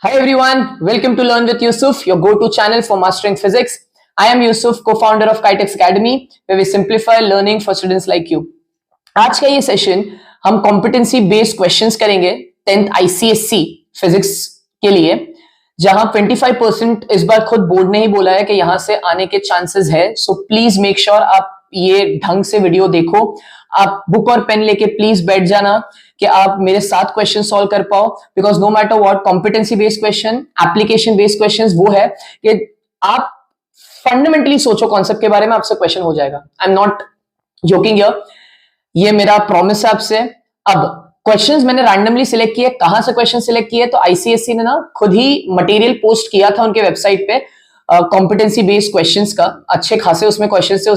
Hi everyone, welcome to Learn with Yusuf, your go-to channel for mastering physics. I am Yusuf, co-founder of Kitex Academy, where we simplify learning for students like you. आज का ये session हम competency based questions करेंगे 10th ICSE physics के लिए, जहां 25% इस बार खुद बोर्ड ने ही बोला है कि यहां से आने के चांसेस है. सो प्लीज मेक श्योर आप ये ढंग से वीडियो देखो. आप बुक और पेन लेके प्लीज बैठ जाना कि आप मेरे साथ क्वेश्चन सॉल्व कर पाओ, because no matter what competency based question, application based questions वो है कि आप फंडामेंटली सोचो कॉन्सेप्ट के बारे में, आपसे क्वेश्चन हो जाएगा. I am not joking here, ये मेरा प्रॉमिस है आपसे. अब क्वेश्चंस मैंने रैंडमली सिलेक्ट किए. कहां से क्वेश्चन सिलेक्ट किए? तो आईसीएससी ने ना खुद ही मटेरियल पोस्ट किया था उनके वेबसाइट पे कॉम्पिटेंसी बेस्ड क्वेश्चंस का. अच्छे खासे उसमें क्वेश्चन से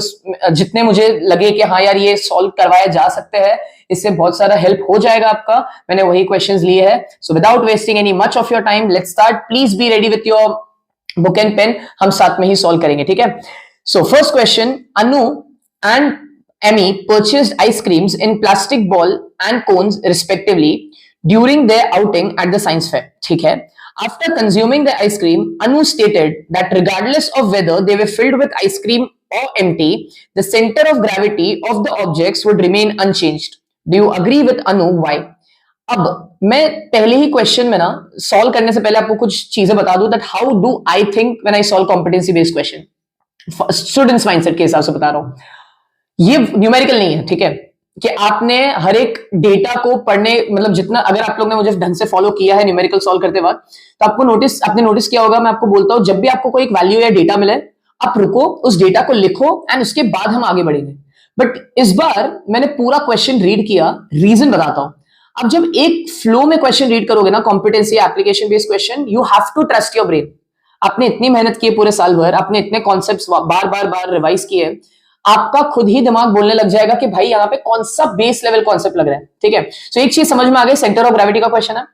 जितने मुझे लगे कि हाँ यार ये सॉल्व करवाए जा सकते हैं, इससे बहुत सारा हेल्प हो जाएगा आपका, मैंने वही क्वेश्चंस लिए हैं. So without wasting any much of your time, let's start. Please be ready with your book and pen, हम साथ में ही सॉल्व करेंगे, ठीक है. So first question, Anu and Amy purchased ice creams in plastic ball and cones respectively during their outing at the science fair. ठीक है. After consuming the ice cream, Anu stated that regardless of whether they were filled with ice cream or empty, the center of gravity of the objects would remain unchanged. Do you agree with Anu? Why? अब मैं पहले ही question में ना solve करने से पहले आपको कुछ चीजें बता दूं that how do I think when I solve competency based question. Students mindset के हिसाब से बता रहा हूं. ये न्यूमेरिकल नहीं है, ठीक है, कि आपने हर एक डेटा को पढ़ने, मतलब जितना अगर आप लोग ने मुझे ढंग से फॉलो किया है न्यूमेरिकल सॉल्व करते वक्त, तो आपने नोटिस किया होगा, मैं आपको बोलता हूं जब भी आपको कोई एक वैल्यू या डेटा मिले, आप रुको, उस डेटा को लिखो एंड उसके बाद हम आगे बढ़ेंगे. बट इस बार मैंने पूरा क्वेश्चन रीड किया. रीजन बताता हूं. अब जब एक फ्लो में क्वेश्चन रीड करोगे ना, competency application based question, you have to trust your brain. आपने इतनी मेहनत की है पूरे साल भर, आपने इतने कॉन्सेप्ट्स बार बार बार रिवाइज किए, आपका खुद ही दिमाग बोलने लग जाएगा कि भाई यहाँ पे कौन सा बेस लेवल कॉन्सेप्ट लग रहा है, ठीक है. सो एक चीज समझ में आ गई, सेंटर ऑफ ग्रेविटी का क्वेश्चन है.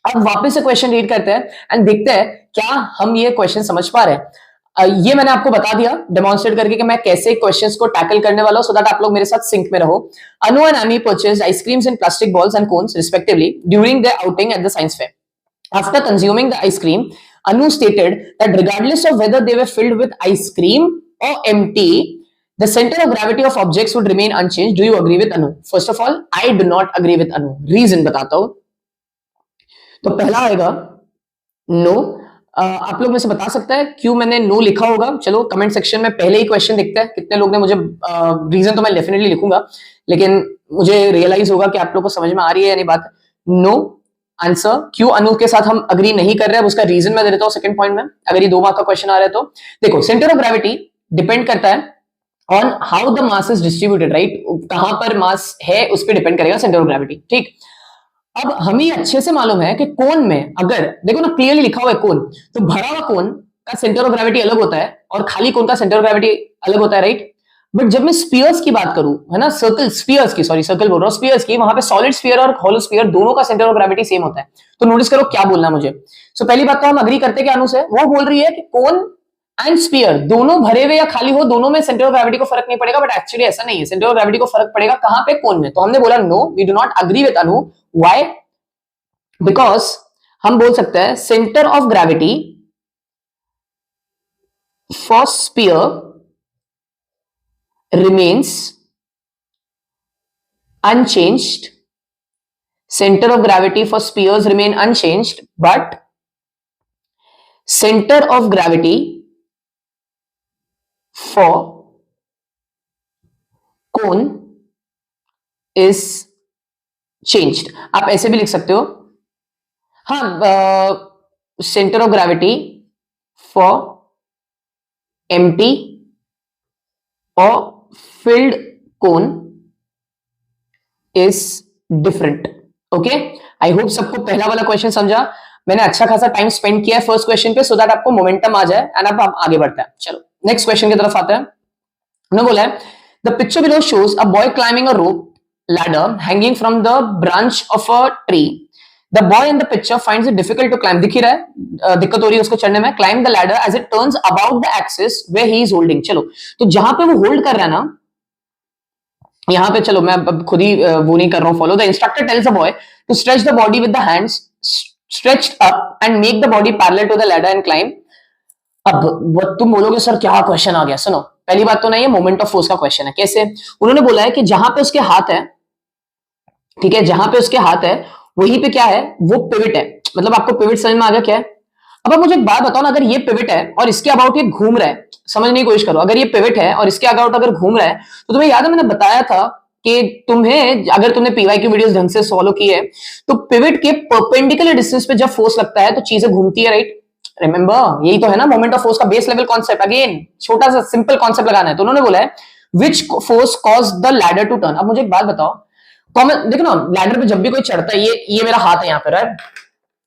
अब वापस से क्वेश्चन रीड करते हैं एंड देखते हैं क्या हम ये क्वेश्चन समझ पा रहे हैं. ये मैंने आपको बता दिया डेमोन्स्ट्रेट करके कि मैं कैसे क्वेश्चंस को टैकल करने वाला हूं, सो दैट आप लोग मेरे साथ सिंक में रहो. Anu and Amy purchased ice creams in plastic bowls and cones respectively during their outing at the science fair. After consuming the ice cream, Anu stated that regardless of whether they were filled with ice cream or empty, the center of gravity of objects would remain unchanged. Do you agree with Anu? First of all, I do not agree with Anu. Reason बताता हूं. तो पहला आएगा no. आप लोग में से बता सकता है क्यों मैंने नो लिखा होगा? चलो कमेंट सेक्शन में पहले ही क्वेश्चन देखते हैं कितने लोग ने मुझे रीजन तो मैं डेफिनेटली लिखूंगा, लेकिन मुझे रियलाइज होगा कि आप लोग को समझ में आ रही है या नहीं बात. No answer. क्यों अनु के साथ हम अग्री नहीं कर रहे हैं, उसका रीजन मैं दे देता हूं सेकंड पॉइंट में. अगर ये 2 मार्क का क्वेश्चन आ रहा है तो देखो, सेंटर ऑफ ग्रेविटी डिपेंड करता है on how the mass is distributed, right. कहां पर मास है उस पर डिपेंड करेगा सेंटर ऑफ ग्रेविटी, ठीक. अब हमें अच्छे से मालूम है कि कोन में, अगर देखो ना क्लियरली लिखा हुआ है कोन, तो भरा हुआ कोन का सेंटर ऑफ ग्रेविटी अलग होता है और खाली कोन का सेंटर ऑफ ग्रेविटी अलग होता है, राइट. बट जब मैं स्फीयर्स की बात करूं, है ना, स्फीयर्स की, सॉरी सर्कल बोल रहा हूं, स्फीयर्स की, वहां पे सॉलिड स्फीयर और होलो स्फीयर दोनों का सेंटर ऑफ ग्रेविटी सेम होता है. तो नोटिस करो क्या बोलना मुझे. सो पहली बात तो हम अग्री करते हैं कि अनु से, वो बोल रही है कि कोन एंड स्फीयर दोनों भरे हुए या खाली हो, दोनों में सेंटर ऑफ ग्रेविटी को फर्क नहीं पड़ेगा. बट एक्चुअली ऐसा नहीं है, सेंटर ऑफ ग्रेविटी को फर्क पड़ेगा कहां पे? कोन में. तो हमने बोला no, we do not agree with Anu. Why? Because हम बोल सकते हैं centre of gravity for sphere remains unchanged. Center of gravity for spheres remain unchanged, but center of gravity for cone is changed. आप ऐसे भी लिख सकते हो, हाँ, centre of gravity for empty or filled cone is different. Okay, I hope सबको पहला वाला क्वेश्चन समझा. मैंने अच्छा खासा टाइम स्पेंड किया है फर्स्ट क्वेश्चन पे, सो दैट आपको मोमेंटम आ जाए एंड आप आगे बढ़ते हैं. चलो नेक्स्ट क्वेश्चन की तरफ आते हैं. उन्होंने बोला है the picture below shows a boy climbing a rope ladder hanging from the branch of a tree. The boy in the picture finds it difficult to climb. दिख ही रहा है दिक्कत हो रही है उसको चढ़ने में. Climb the ladder as it turns about the axis where he is holding. चलो, तो जहां पे वो होल्ड कर रहा है ना, यहां पे चलो मैं अब खुद ही वो नहीं कर रहा हूं follow. The instructor tells the boy to stretch the body with the hands stretched up and make the body parallel to the ladder and climb. अब तुम बोलोगे सर क्या क्वेश्चन आ गया, सुनो पहली बात तो ना ये मोमेंट ऑफ फोर्स का क्वेश्चन है। कैसे? उन्होंने बोला है कि जहां पे उसके हाथ है, ठीक है, जहां पे उसके हाथ है वहीं पे क्या है, वो पिविट है। मतलब आपको पिविट समझ में आ गया क्या है? अब आप मुझे एक बात बताओ ना, अगर ये पिविट है और इसके अबाउट ये घूम रहा है, समझने की कोशिश करो, अगर ये पिविट है और इसके अबाउट अगर घूम रहा है तो तुम्हें याद है मैंने बताया था कि तुम्हें, अगर तुमने पीवाई की वीडियोस ढंग से फॉलो की है तो पिविट के परपेंडिकुलर डिस्टेंस पे जब फोर्स लगता है तो चीजें घूमती है, राइट? रिमेंबर, यही तो है ना मोमेंट ऑफ फोर्स का बेस लेवल कॉन्सेप्ट। अगेन छोटा सा सिंपल कॉन्सेप्ट लगाना है। तो उन्होंने बोला है which force cause the ladder to turn. अब मुझे एक बात बताओ, कॉमन देखो ना, लैडर पे जब भी कोई चढ़ता है, ये मेरा हाथ है यहाँ पे, राइट?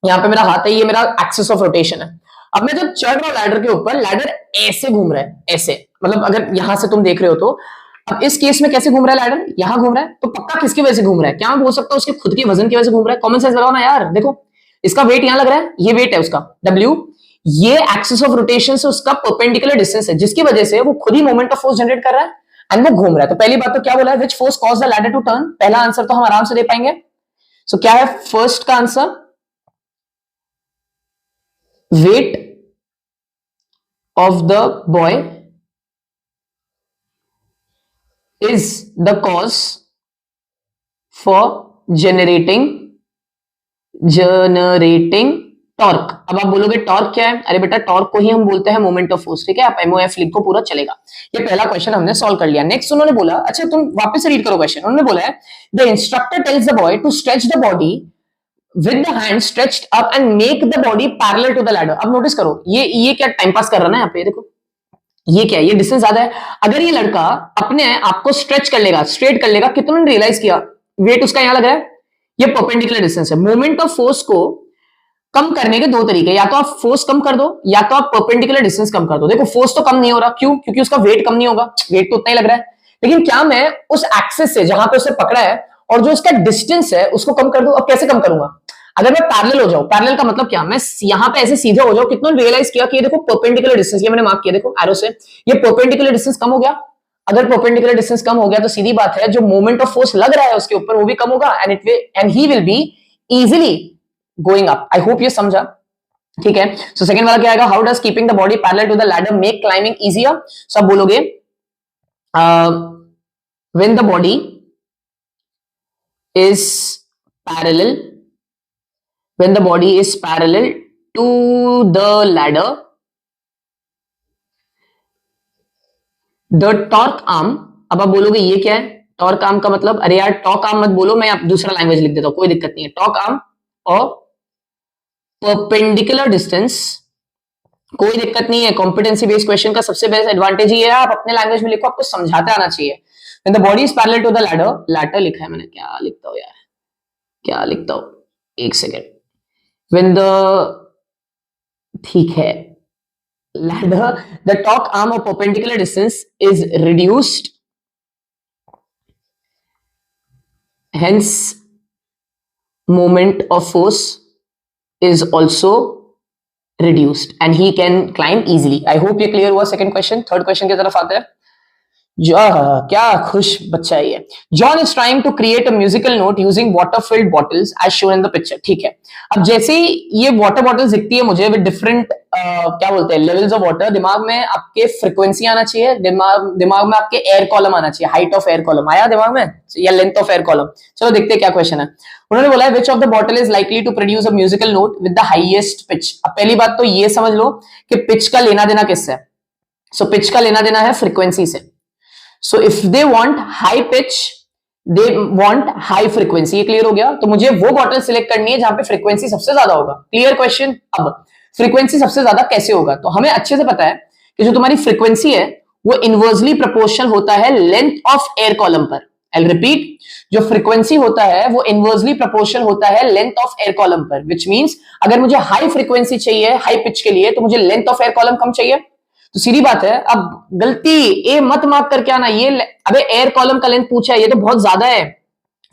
यहाँ पे मेरा हाथ है, ये मेरा एक्सिस ऑफ रोटेशन है। अब मैं जब चढ़ रहा हूं लैडर के ऊपर, लैडर ऐसे घूम रहा है, ऐसे, मतलब अगर यहां से तुम देख रहे हो तो अब इस केस में कैसे घूम रहा है लैडर? यहां घूम रहा है, तो पक्का किसकी वजह से घूम रहा है? क्या मैं बोल सकता हूं उसके खुद के वजन की वजह से घूम रहा है? कॉमन सेंस लगाओ ना यार। देखो इसका वेट यहां लग रहा है, ये वेट है उसका W, ये एक्सिस ऑफ रोटेशन से उसका परपेंडिकुलर डिस्टेंस है, जिसकी वजह से वो खुद ही मोमेंट ऑफ फोर्स जनरेट कर रहा है एंड वो घूम रहा है। तो पहली बात तो क्या बोला है, which force cause the ladder to turn? पहला आंसर तो हम आराम से दे पाएंगे। सो क्या है फर्स्ट का answer? Weight of the boy is the cause for generating torque. अब आप बोलोगे टॉर्क क्या है? अरे बेटा टॉर्क को ही हम बोलते हैं मोमेंट ऑफ फोर्स, ठीक है? आप MOF लिखो पूरा चलेगा। ये पहला क्वेश्चन हमने सॉल्व कर लिया। नेक्स्ट उन्होंने बोला, अच्छा तुम वापस से रीड करो क्वेश्चन। उन्होंने बोला है the instructor tells the boy to stretch the body with the hand stretched up and make the body parallel to the ladder। अब नोटिस करो ये क्या टाइम पास कर रहा है ना यहाँ पे, देखो ये क्या है, ये डिस्टेंस ज्यादा है। अगर ये लड़का अपने आप को स्ट्रेच कर लेगा, स्ट्रेट कर लेगा, कितना रियलाइज किया वेट उसका यहां लग रहा है, ये परपेंडिकुलर डिस्टेंस है। मोमेंट ऑफ फोर्स को कम करने के दो तरीके, या तो आप फोर्स कम कर दो या तो आप परपेंडिकुलर डिस्टेंस कम कर दो। देखो फोर्स तो कम नहीं हो रहा, क्यों? क्योंकि उसका वेट कम नहीं होगा, वेट तो उतना ही लग रहा है। लेकिन क्या मैं उस एक्सेस से जहां पे उसे पकड़ा है और जो उसका डिस्टेंस है उसको कम कर दूं? अब कैसे कम करूंगा? अगर मैं पैरेलल हो जाऊं, पैरेलल का मतलब क्या, मैं यहां पे ऐसे सीधे हो जाऊं, कितना रियलाइज किया कि ये देखो परपेंडिकुलर डिस्टेंस, ये मैंने मार्क किया देखो एरो से, ये परपेंडिकुलर डिस्टेंस कम हो गया। अगर परपेंडिकुलर डिस्टेंस कम हो गया तो सीधी बात है जो मोमेंट ऑफ फोर्स लग रहा है उसके ऊपर वो भी कम होगा and he will be easily going up. I hope ये समझा, ठीक है? सो सेकंड वाला क्या आएगा, how does keeping the body parallel to the ladder make climbing easier? सब बोलोगे when the body is parallel, when the body is parallel to the ladder, the torque arm। अब आप बोलोगे ये क्या है टॉर्क आर्म का मतलब? अरे यार टॉर्क आर्म मत बोलो, मैं आप दूसरा लैंग्वेज लिख देता हूं, कोई दिक्कत नहीं है। टॉर्क आर्म और परपेंडिकुलर डिस्टेंस, कोई दिक्कत नहीं है। कॉम्पिटेंसी बेस्ड क्वेश्चन का सबसे बेस्ट एडवांटेज ये है आप अपने लैंग्वेज में लिखो, आपको समझाते आना चाहिए। when the body is parallel to the ladder, letter लिखा है मैंने, क्या लिखता हूं यार, क्या लिखता हूं, एक सेकेंड। when the, ठीक है, ladder, the torque arm of perpendicular distance is reduced, hence moment of force is also reduced and he can climb easily। I hope ये clear हुआ। second question, third question की तरफ आते हैं। क्या खुश बच्चा है ये। John is trying to create a musical note using water filled bottles as shown in the picture. ठीक है, अब जैसे ही ये वाटर बॉटल्स दिखती है मुझे विद डिफरेंट क्या बोलते हैं लेवल्स ऑफ वाटर, दिमाग में आपके फ्रीक्वेंसी आना चाहिए, दिमाग में आपके एयर कॉलम आना चाहिए, हाइट ऑफ एयर कॉलम आया दिमाग में या लेंथ ऑफ एयर कॉलम? चलो देखते हैं क्या क्वेश्चन है। उन्होंने बोला है which of the bottle is likely to produce a musical note with the highest pitch. अब पहली बात तो ये समझ लो कि पिच का लेना देना किससे है। सो पिच का लेना देना है फ्रीक्वेंसी से। So if they want high pitch, they want high frequency। ये क्लियर हो गया? तो मुझे वो बॉटल सिलेक्ट करनी है जहां पे फ्रीक्वेंसी सबसे ज्यादा होगा। Clear question? अब फ्रीक्वेंसी सबसे ज्यादा कैसे होगा? तो हमें अच्छे से पता है कि जो तुम्हारी फ्रीक्वेंसी है वो इनवर्सली प्रोपोर्शनल होता है लेंथ ऑफ एयर कॉलम पर। आई रिपीट, जो फ्रीक्वेंसी होता है वो इनवर्सली प्रोपोर्शनल होता है लेंथ ऑफ एयर कॉलम पर, विच मींस अगर मुझे हाई फ्रीक्वेंसी चाहिए हाई पिच के लिए तो मुझे लेंथ ऑफ एयर कॉलम कम चाहिए। तो सीधी बात है। अब गलती ए मत मार्क करके आना, ये अबे एयर कॉलम का लेंथ पूछा है, ये तो बहुत ज्यादा है।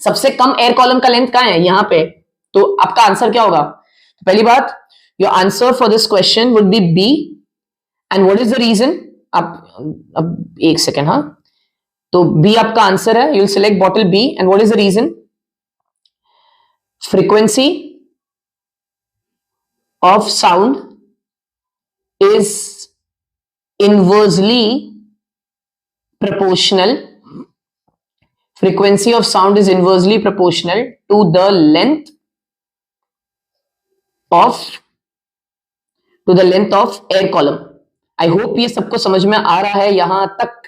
सबसे कम एयर कॉलम का लेंथ कहां है? यहां पे। तो आपका आंसर क्या होगा? तो पहली बात, your answer for this question would be B. And what is the reason? अब एक सेकेंड, हाँ, तो बी आपका आंसर है। You will select bottle B and what is the reason? Frequency of sound is inversely proportional. Frequency of sound is inversely proportional to the length of air column. I hope ये सबको समझ में आ रहा है यहां तक.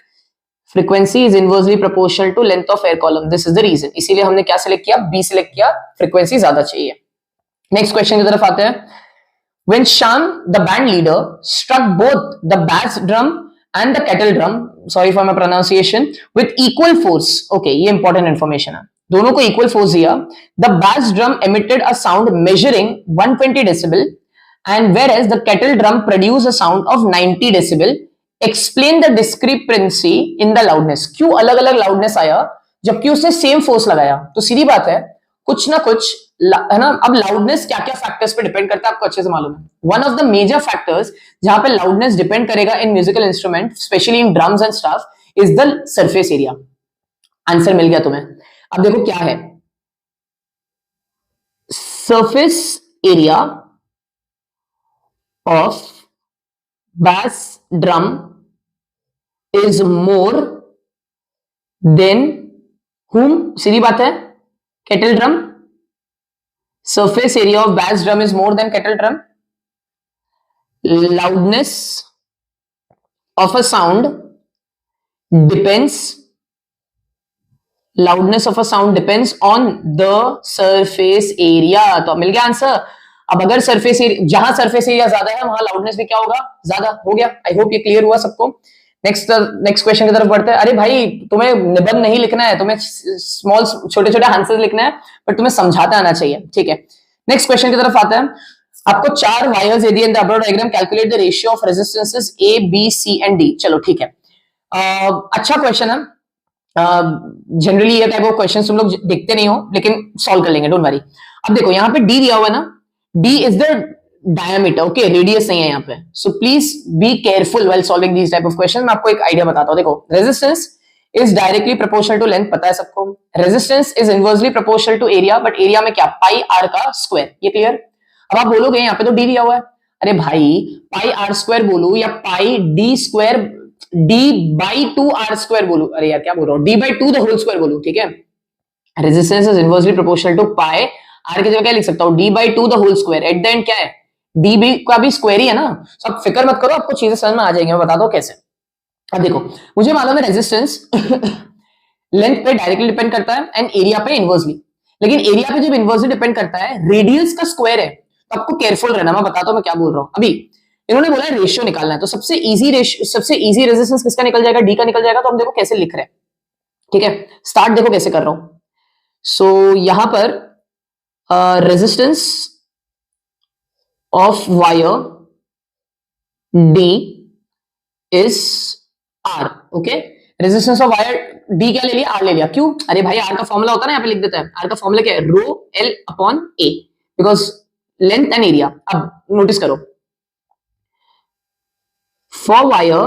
Frequency is inversely proportional to length of air column. This is the reason. इसीलिए हमने क्या सिलेक्ट किया? बी सिलेक्ट किया. फ्रीक्वेंसी ज्यादा चाहिए. नेक्स्ट क्वेश्चन की तरफ आते हैं. When Shyam, the band leader, struck both the bass drum and the kettle drum, sorry for my pronunciation, with equal force. Okay, ये important information है. दोनों को equal force दिया. The bass drum emitted a sound measuring 120 decibel, and whereas the kettle drum produced a sound of 90 decibel. Explain the discrepancy in the loudness. क्यों अलग अलग loudness आया जबकि उसने same force लगाया? तो सीधी बात है, कुछ ना कुछ है ना. अब लाउडनेस क्या क्या फैक्टर्स पे डिपेंड करता है आपको अच्छे से मालूम है. One of the major factors जहां पे लाउडनेस डिपेंड करेगा in musical instrument, specially in drums and stuff, is the surface area. Answer मिल गया तुम्हें. अब देखो क्या है. Surface area of bass drum is more than whom? सीधी बात है, kettle drum. Surface area of bass drum is more than kettle drum. Loudness of a sound depends on the surface area. तो मिल गया आंसर. अब अगर surface area, जहां surface area ज्यादा है वहां लाउडनेस भी क्या होगा? ज्यादा. हो गया. आई होप ये क्लियर हुआ सबको. नेक्स्ट क्वेश्चन की तरफ बढ़ते हैं. अरे भाई, तुम्हें निबंध नहीं लिखना है, तुम्हें स्मॉल छोटे छोटे आंसर लिखना है, बट तुम्हें समझाता आना चाहिए. ठीक है. नेक्स्ट क्वेश्चन की तरफ आते हैं. आपको 4 वायर्स दे दिए in the above diagram. Calculate the ratio of resistances A B C and D. चलो ठीक है. अच्छा क्वेश्चन है. जनरली ये टाइप ऑफ क्वेश्चन तुम लोग देखते नहीं हो, लेकिन सॉल्व कर लेंगे, डोंट वरी. अब देखो यहाँ पे डी दिया हुआ है ना. D is the diameter, okay, radius नहीं है यहाँ पे. So please be careful while solving these type of questions. मैं आपको एक आइडिया बताता हूँ. देखो, resistance is directly proportional to length, पता है सबको. Resistance is inversely proportional to area, but area में क्या? पाई आर का स्क्वायर. ये क्लियर? अब आप बोलोगे यहाँ पे तो D दिया हुआ है. अरे भाई, पाई आर स्क्वायर बोलू या pi D square, D by 2 R square बोलू? अरे यार क्या बोल रहा हूँ, D by 2 the whole square बोलू. ठीक है. Resistance is inversely proportional to pi R की जगह क्या लिख सकता हूं? D by 2 the whole square. At the end क्या है? डी बी का भी स्क्वायर ही है ना. सब फिक्र मत करो, आपको चीजें समझ में आ जाएंगी. मैं बता दो कैसे. अब देखो, मुझे मालूम है रेजिस्टेंस लेंथ पे डायरेक्टली डिपेंड करता है एंड एरिया पे इनवर्सली. लेकिन एरिया पे जब इनवर्सली डिपेंड करता है, रेडियस का स्क्वायर है, तो आपको केयरफुल रहना. मैं बताता हूं मैं क्या बोल रहा हूं. अभी इन्होंने बोला है रेशियो निकालना है, तो सबसे इजी रेजिस्टेंस किसका निकल जाएगा? डी का निकल जाएगा. तो हम देखो कैसे लिख रहे हैं. ठीक है. स्टार्ट देखो कैसे कर रहा हूं. सो यहां पर resistance of wire D is R. Okay, resistance of wire D क्या ले लिया? R ले लिया. क्यों? अरे भाई, R का फॉर्मूला होता है ना, यहाँ पे लिख देता है. R का फॉर्मूला क्या है? Rho L upon A, because length and area. अब नोटिस करो, फॉर वायर,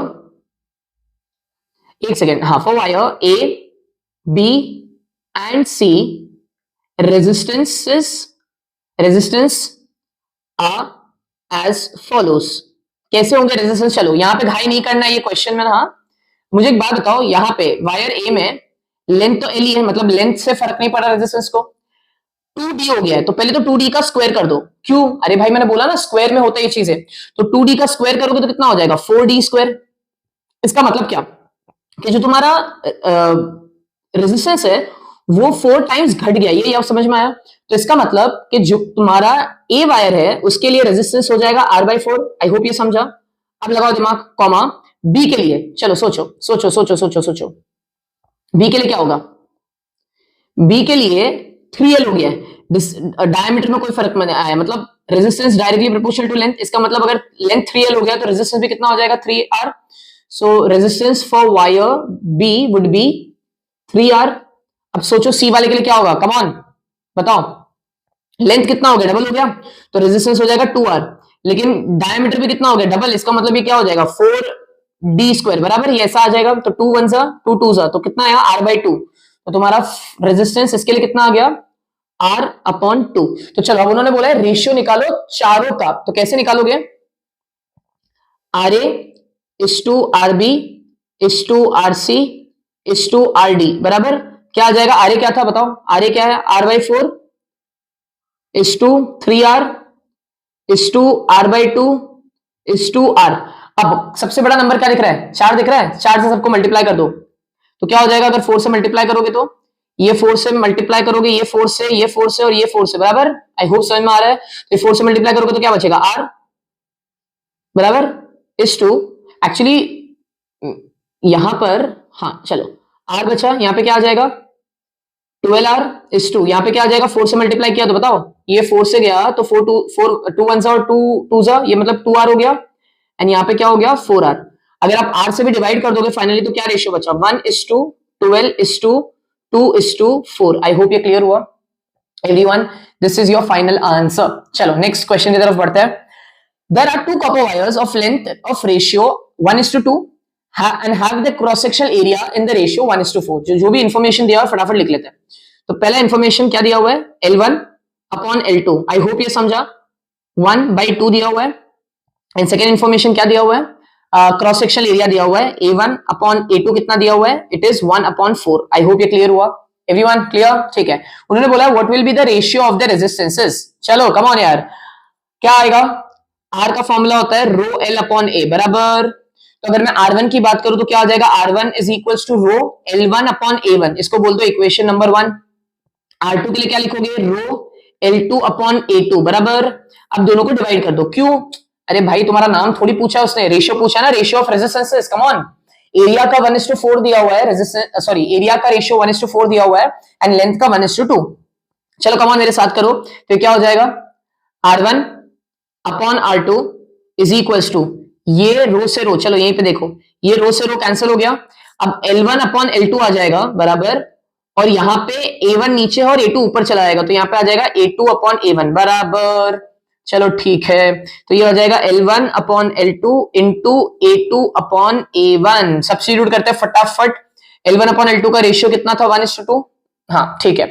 एक सेकेंड, हाँ, for wire A, B and C, resistance are as follows. कैसे होंगे रेजिस्टेंस? चलो यहां पे घाई नहीं करना है ये क्वेश्चन में. हाँ, मुझे एक बात बताओ, यहां पे वायर ए में लेंथ तो एल ही है, मतलब लेंथ से फर्क नहीं पड़ा रेजिस्टेंस को. 2D हो गया है, तो पहले तो 2D का स्क्वायर कर दो. क्यों? अरे भाई, मैंने बोला ना स्क्वायर में होता है ये चीजें. तो 2D का स्क्वायर करोगे तो कितना हो जाएगा? 4D square. इसका मतलब क्या कि जो तुम्हारा रेजिस्टेंस है वो 4 टाइम्स घट गया. ये अब समझ में आया? तो इसका मतलब कि जो तुम्हारा ए वायर है उसके लिए रेजिस्टेंस हो जाएगा R/4. आई होप ये समझा. अब लगाओ दिमाग. कॉमा बी के लिए. चलो सोचो सोचो सोचो सोचो सोचो. बी के लिए क्या होगा? बी के लिए 3L हो गया है. डायमीटर में कोई फर्क नहीं आया, मतलब resistance directly proportional to length. इसका मतलब अगर लेंथ 3L हो गया तो रेजिस्टेंस भी कितना हो जाएगा? 3R. So resistance for wire B would be 3R. अब सोचो सी वाले के लिए क्या होगा? कम ऑन बताओ. लेंथ कितना हो गया? डबल हो गया, तो रेजिस्टेंस हो जाएगा 2R. लेकिन डायमीटर भी कितना हो गया? डबल. इसका मतलब ये क्या हो जाएगा? 4D स्क्वायर बराबर ये ऐसा आ जाएगा. तो 2 1 2 2 तो कितना आया? R/2. तो तुम्हारा रेजिस्टेंस इसके लिए कितना आ गया? R upon 2। तो चलो अब उन्होंने बोला है रेशियो निकालो चारों का, तो कैसे निकालोगे? RA is to RB is to RC is to RD बराबर क्या आ जाएगा? RA क्या था बताओ? RA क्या है? R/4 is to 3R is to R/2 is to R। अब सबसे बड़ा नंबर क्या दिख रहा है? 4 दिख रहा है। 4 से सबको मल्टीप्लाई कर दो तो क्या हो जाएगा? अगर 4 से मल्टीप्लाई करोगे तो ये 4 से मल्टीप्लाई करोगे, ये 4 से, ये 4 से और ये 4 से बराबर। आई होप समझ में आ रहा है। तो ये 4 से मल्टीप्लाई करोगे तो क्या बचेगा? R बराबर इज टू, एक्चुअली यहां पर, हाँ चलो R बचा, यहां पे क्या आ जाएगा? 12R इज टू, यहां पे क्या आ जाएगा? 4 से मल्टीप्लाई किया तो बताओ, ये 4 से गया तो 4 2 1 और 2 2 ये मतलब 2R हो गया, एंड यहाँ पे क्या हो गया? 4R। अगर आप R से भी डिवाइड कर दोगे फाइनली तो क्या रेशियो बचा? 1:12 इज टू 2:4। आई होप ये क्लियर हुआ everyone. This is your final answer. चलो नेक्स्ट क्वेश्चन की तरफ बढ़ते हैं। There are two copper wires of length of ratio 1:2 and have the cross sectional area in the ratio 1:4। जो भी information दिया है फटाफट लिख लेते हैं। तो पहला इंफॉर्मेशन क्या दिया हुआ है? L1 upon L2। आई होप ये समझा। 1/2 दिया हुआ है। एंड सेकेंड इंफॉर्मेशन क्या दिया हुआ है? क्रॉस सेक्शनल एरिया दिया हुआ है A1 अपॉन A2 कितना दिया हुआ है? It is 1/4। आई होप ये क्लियर हुआ एवरीवन। क्लियर? ठीक है। उन्होंने बोला what will be the ratio of the resistances. चलो कम ऑन यार, क्या आएगा? R का फॉर्मूला होता है रो L अपॉन A बराबर। तो अगर मैं R1 की बात करूं तो क्या हो जाएगा? R1 is equal to rho L1 upon A1। इसको बोल दो इक्वेशन नंबर 1। R2 के लिए क्या लिखोगे? रो L2 अपॉन A2 बराबर। अब दोनों को डिवाइड कर दो। क्यों? अरे भाई तुम्हारा नाम थोड़ी पूछा उसने, रेशियो पूछा ना, ratio of resistances. Come on, area का 1:4 दिया हुआ है, रेजिस्टेंस सॉरी एरिया का रेशियो 1:4 दिया हुआ है एंड लेंथ का 1:2। चलो कम ऑन मेरे साथ करो। तो क्या हो जाएगा? R1 upon R2 is equals to, ये रो से रो, चलो यहीं पे देखो, ये रो से रो कैंसिल हो गया। अब L1 अपॉन L2 आ जाएगा बराबर, और यहां पे A1 नीचे है और A2 ऊपर चला जाएगा तो यहां पे आ जाएगा A2 अपॉन A1 बराबर। चलो ठीक है, तो ये हो जाएगा L1 upon L2 into A2 upon A1। Substitute करते हैं फटाफट। L1 अपॉन L2 का रेशियो कितना था? 1:2। हाँ ठीक है,